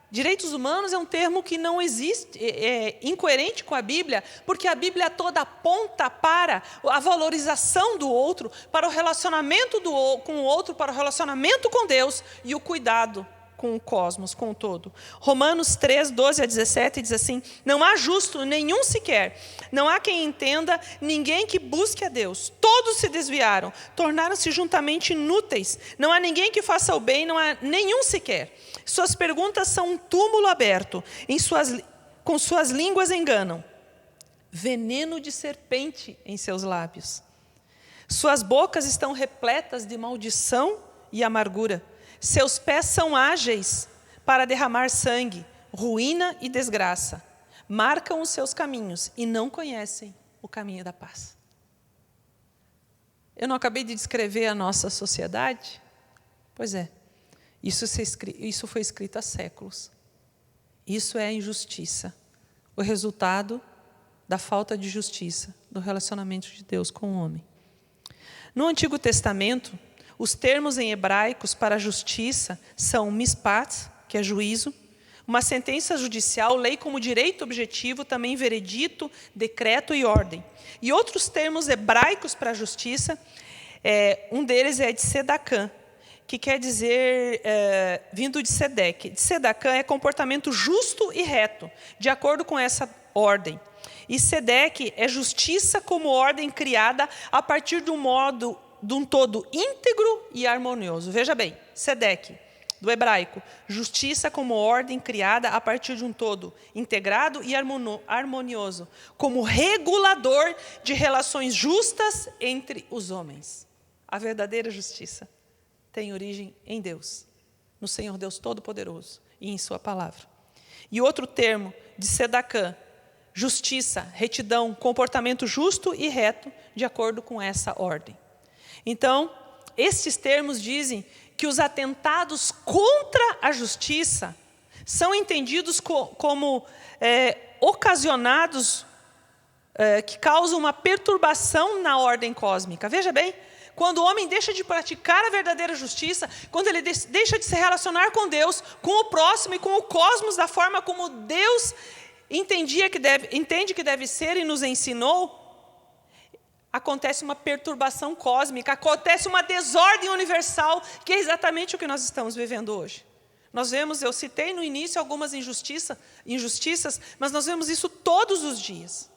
direitos humanos é um termo que não existe, é incoerente com a Bíblia, porque a Bíblia toda aponta para a valorização do outro, para o relacionamento com o outro, para o relacionamento com Deus e o cuidado com o cosmos, com o todo. Romanos 3, 12 a 17 diz assim, não há justo nenhum sequer, não há quem entenda, ninguém que busque a Deus. Todos se desviaram, tornaram-se juntamente inúteis. Não há ninguém que faça o bem, não há nenhum sequer. Suas perguntas são um túmulo aberto, com suas línguas enganam. Veneno de serpente em seus lábios. Suas bocas estão repletas de maldição e amargura. Seus pés são ágeis para derramar sangue, ruína e desgraça. Marcam os seus caminhos e não conhecem o caminho da paz. Eu não acabei de descrever a nossa sociedade? Pois é, isso foi escrito há séculos. Isso é a injustiça, o resultado da falta de justiça, do relacionamento de Deus com o homem. No Antigo Testamento, os termos em hebraicos para justiça são mishpat, que é juízo, uma sentença judicial, lei como direito objetivo, também veredito, decreto e ordem. E outros termos hebraicos para justiça, um deles é de tzedakah, que quer dizer, vindo de Sedeque. De tzedakah é comportamento justo e reto, de acordo com essa ordem. E Sedeque é justiça como ordem criada a partir de um todo íntegro e harmonioso. Veja bem, Sedeque, do hebraico, justiça como ordem criada a partir de um todo integrado e harmonioso, como regulador de relações justas entre os homens. A verdadeira justiça tem origem em Deus, no Senhor Deus Todo-Poderoso e em sua palavra. E outro termo de tzedakah, justiça, retidão, comportamento justo e reto, de acordo com essa ordem. Então, estes termos dizem que os atentados contra a justiça são entendidos como ocasionados, que causam uma perturbação na ordem cósmica. Veja bem, quando o homem deixa de praticar a verdadeira justiça, quando ele deixa de se relacionar com Deus, com o próximo e com o cosmos da forma como Deus entende que deve ser e nos ensinou, acontece uma perturbação cósmica, acontece uma desordem universal, que é exatamente o que nós estamos vivendo hoje. Nós vemos, eu citei no início algumas injustiças, mas nós vemos isso todos os dias.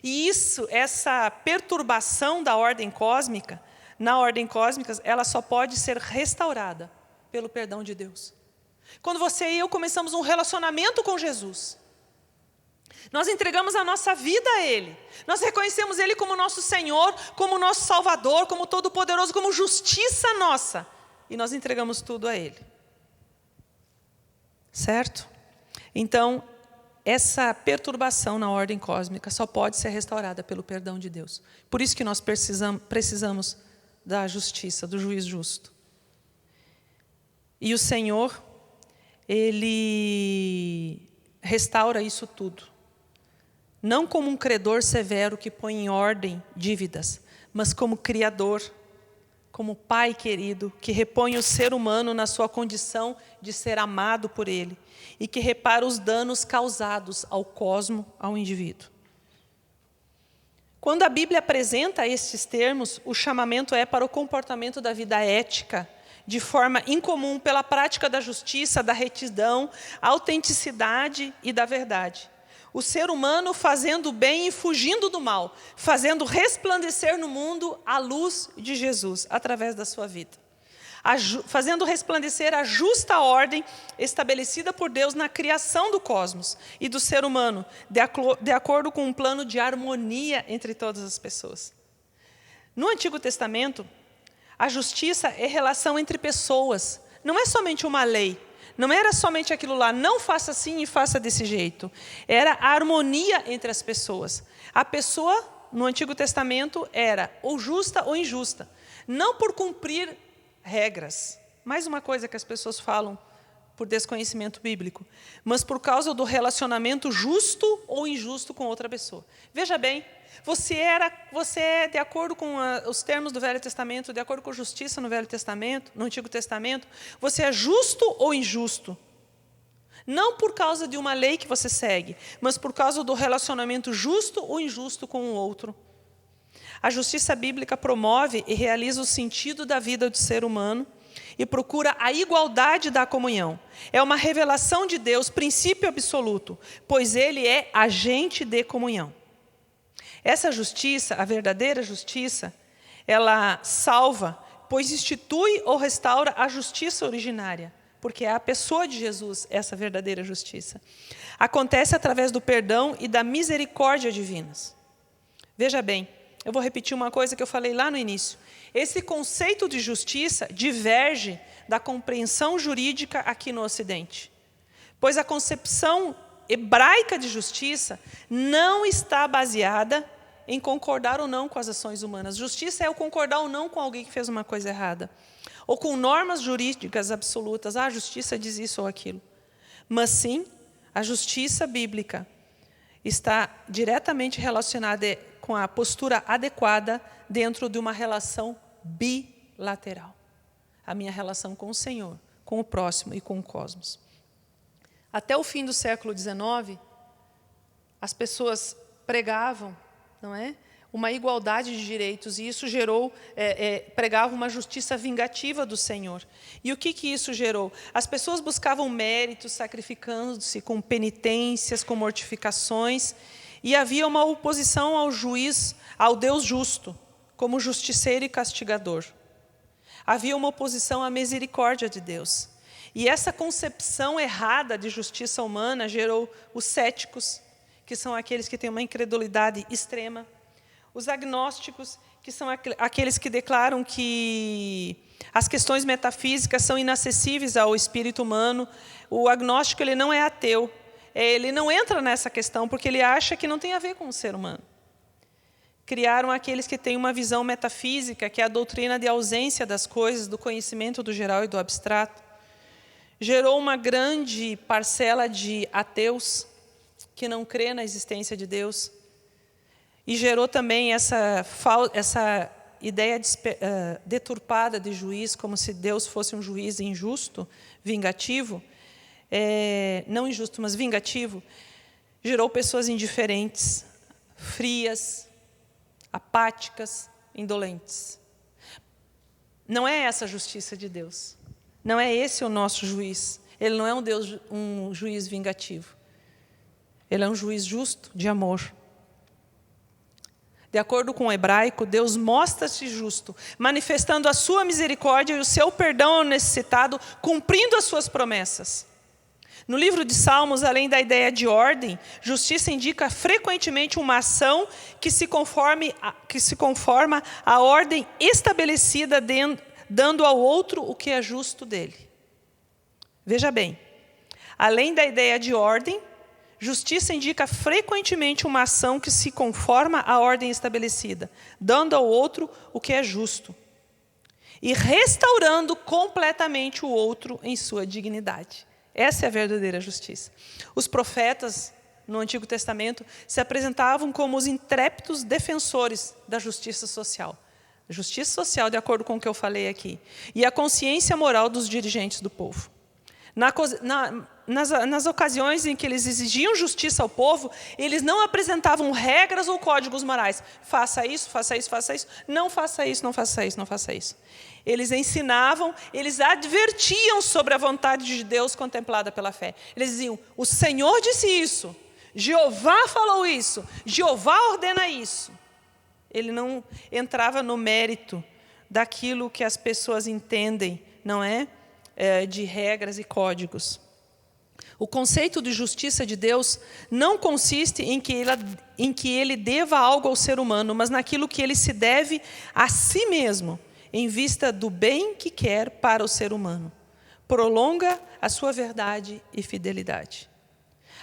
E essa perturbação da ordem cósmica, na ordem cósmica, ela só pode ser restaurada pelo perdão de Deus. Quando você e eu começamos um relacionamento com Jesus, Nós entregamos a nossa vida a Ele. Nós reconhecemos Ele como nosso Senhor, como nosso Salvador, como Todo-Poderoso, como justiça nossa. E nós entregamos tudo a Ele. Certo? Então, essa perturbação na ordem cósmica só pode ser restaurada pelo perdão de Deus. Por isso que nós precisamos da justiça, do juiz justo. E o Senhor, Ele restaura isso tudo. Não como um credor severo que põe em ordem dívidas, mas como Criador, como Pai querido, que repõe o ser humano na sua condição de ser amado por Ele e que repara os danos causados ao cosmo, ao indivíduo. Quando a Bíblia apresenta estes termos, o chamamento é para o comportamento da vida ética, de forma incomum, pela prática da justiça, da retidão, autenticidade e da verdade. O ser humano fazendo o bem e fugindo do mal, fazendo resplandecer no mundo a luz de Jesus, através da sua vida. Fazendo resplandecer a justa ordem estabelecida por Deus na criação do cosmos e do ser humano, de acordo com um plano de harmonia entre todas as pessoas. No Antigo Testamento, a justiça é relação entre pessoas, não é somente uma lei. Não era somente aquilo lá, não faça assim e faça desse jeito. Era a harmonia entre as pessoas. A pessoa, no Antigo Testamento, era ou justa ou injusta. Não por cumprir regras. Mais uma coisa que as pessoas falam por desconhecimento bíblico. Mas por causa do relacionamento justo ou injusto com outra pessoa. Veja bem, você é, de acordo com os termos do Velho Testamento, de acordo com a justiça no Velho Testamento, no Antigo Testamento, você é justo ou injusto? Não por causa de uma lei que você segue, mas por causa do relacionamento justo ou injusto com o outro. A justiça bíblica promove e realiza o sentido da vida do ser humano e procura a igualdade da comunhão. É uma revelação de Deus, princípio absoluto, pois Ele é agente de comunhão. Essa justiça, a verdadeira justiça, ela salva, pois institui ou restaura a justiça originária, porque é a pessoa de Jesus essa verdadeira justiça. Acontece através do perdão e da misericórdia divinas. Veja bem, eu vou repetir uma coisa que eu falei lá no início. Esse conceito de justiça diverge da compreensão jurídica aqui no Ocidente, pois a concepção hebraica de justiça não está baseada em concordar ou não com as ações humanas. Justiça é o concordar ou não com alguém que fez uma coisa errada, ou com normas jurídicas absolutas. A justiça diz isso ou aquilo. Mas sim, a justiça bíblica está diretamente relacionada com a postura adequada dentro de uma relação bilateral. A minha relação com o Senhor, com o próximo e com o cosmos. Até o fim do século XIX, as pessoas pregavam, não é? Uma igualdade de direitos, e isso gerou, pregava uma justiça vingativa do Senhor. E o que isso gerou? As pessoas buscavam méritos, sacrificando-se com penitências, com mortificações, e havia uma oposição ao juiz, ao Deus justo, como justiceiro e castigador. Havia uma oposição à misericórdia de Deus. E essa concepção errada de justiça humana gerou os céticos, que são aqueles que têm uma incredulidade extrema. Os agnósticos, que são aqueles que declaram que as questões metafísicas são inacessíveis ao espírito humano. O agnóstico, ele não é ateu. Ele não entra nessa questão porque ele acha que não tem a ver com o ser humano. Criaram aqueles que têm uma visão metafísica, que é a doutrina de ausência das coisas, do conhecimento do geral e do abstrato. Gerou uma grande parcela de ateus que não crê na existência de Deus. E gerou também essa ideia deturpada de juiz, como se Deus fosse um juiz injusto, vingativo. Não injusto, mas vingativo. Gerou pessoas indiferentes, frias, apáticas, indolentes. Não é essa a justiça de Deus. Não é esse o nosso juiz. Ele não é um juiz vingativo. Ele é um juiz justo, de amor. De acordo com o hebraico, Deus mostra-se justo, manifestando a sua misericórdia e o seu perdão ao necessitado, cumprindo as suas promessas. No livro de Salmos, além da ideia de ordem, justiça indica frequentemente uma ação que se conforma à ordem estabelecida, dando ao outro o que é justo dele. Veja bem, além da ideia de ordem, justiça indica frequentemente uma ação que se conforma à ordem estabelecida, dando ao outro o que é justo e restaurando completamente o outro em sua dignidade. Essa é a verdadeira justiça. Os profetas, no Antigo Testamento, se apresentavam como os intrépidos defensores da justiça social. Justiça social, de acordo com o que eu falei aqui. E a consciência moral dos dirigentes do povo. Nas ocasiões em que eles exigiam justiça ao povo, eles não apresentavam regras ou códigos morais. Faça isso, faça isso, faça isso. Não faça isso, não faça isso, não faça isso. Eles ensinavam, eles advertiam sobre a vontade de Deus contemplada pela fé. Eles diziam, o Senhor disse isso, Jeová falou isso, Jeová ordena isso. Ele não entrava no mérito daquilo que as pessoas entendem, não é? De regras e códigos. O conceito de justiça de Deus não consiste em que ele deva algo ao ser humano, mas naquilo que ele se deve a si mesmo, em vista do bem que quer para o ser humano. Prolonga a sua verdade e fidelidade.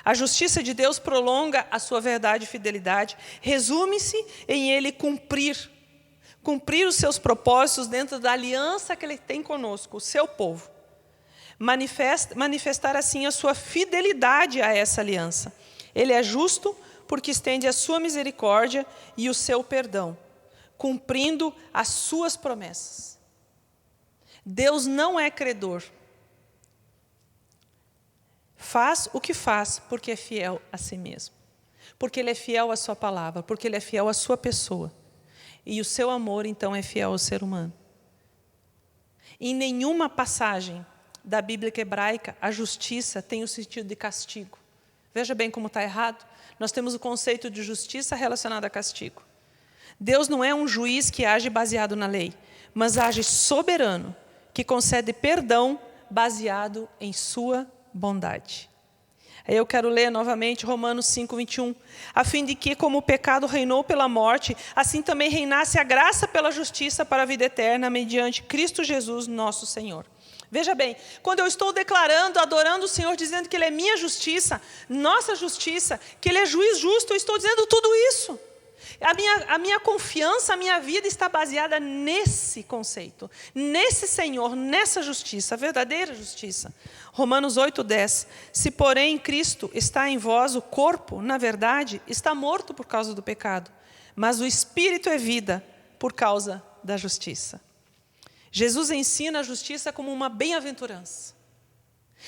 A justiça de Deus prolonga a sua verdade e fidelidade, resume-se em ele cumprir os seus propósitos dentro da aliança que ele tem conosco, o seu povo. Manifestar assim a sua fidelidade a essa aliança. Ele é justo porque estende a sua misericórdia e o seu perdão, cumprindo as suas promessas. Deus não é credor. Faz o que faz porque é fiel a si mesmo. Porque Ele é fiel à sua palavra, porque Ele é fiel à sua pessoa. E o seu amor, então, é fiel ao ser humano. Em nenhuma passagem da Bíblia hebraica, a justiça tem o sentido de castigo. Veja bem como está errado. Nós temos o conceito de justiça relacionado a castigo. Deus não é um juiz que age baseado na lei, mas age soberano, que concede perdão baseado em sua bondade. Aí eu quero ler novamente Romanos 5:21, a fim de que, como o pecado reinou pela morte, assim também reinasse a graça pela justiça para a vida eterna, mediante Cristo Jesus, nosso Senhor. Veja bem, quando eu estou declarando, adorando o Senhor, dizendo que Ele é minha justiça, nossa justiça, que Ele é juiz justo, eu estou dizendo tudo isso. A minha confiança, a minha vida está baseada nesse conceito, nesse Senhor, nessa justiça, a verdadeira justiça. Romanos 8:10, se porém Cristo está em vós, o corpo, na verdade, está morto por causa do pecado, mas o Espírito é vida por causa da justiça. Jesus ensina a justiça como uma bem-aventurança.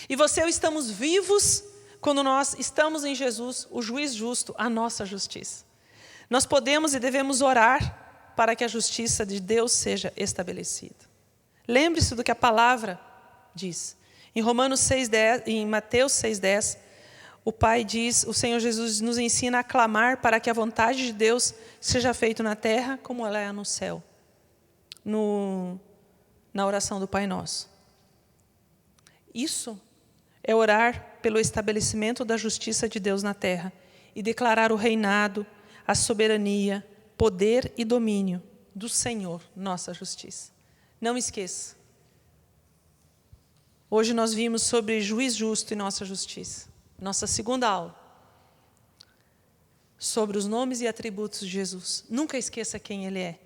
E você e eu estamos vivos quando nós estamos em Jesus, o juiz justo, a nossa justiça. Nós podemos e devemos orar para que a justiça de Deus seja estabelecida. Lembre-se do que a palavra diz. Em Romanos 6:10, em Mateus 6:10, o Pai diz, o Senhor Jesus nos ensina a clamar para que a vontade de Deus seja feita na terra como ela é no céu. Na oração do Pai Nosso. Isso é orar pelo estabelecimento da justiça de Deus na terra e declarar o reinado, a soberania, poder e domínio do Senhor, nossa justiça. Não esqueça. Hoje nós vimos sobre juiz justo e nossa justiça. Nossa segunda aula. Sobre os nomes e atributos de Jesus. Nunca esqueça quem Ele é.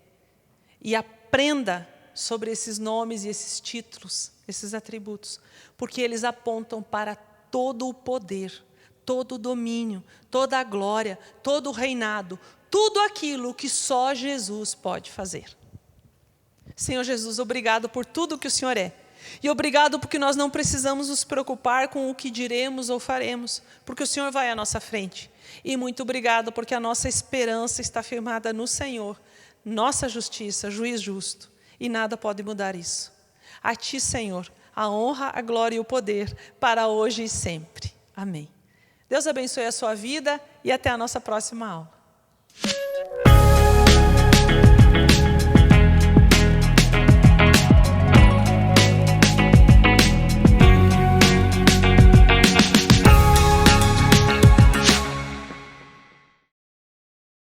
E aprenda sobre esses nomes e esses títulos, esses atributos. Porque eles apontam para todo o poder, todo o domínio, toda a glória, todo o reinado, tudo aquilo que só Jesus pode fazer. Senhor Jesus, obrigado por tudo que o Senhor é. E obrigado porque nós não precisamos nos preocupar com o que diremos ou faremos, porque o Senhor vai à nossa frente. E muito obrigado porque a nossa esperança está firmada no Senhor, nossa justiça, juiz justo. E nada pode mudar isso. A Ti, Senhor, a honra, a glória e o poder para hoje e sempre. Amém. Deus abençoe a sua vida e até a nossa próxima aula.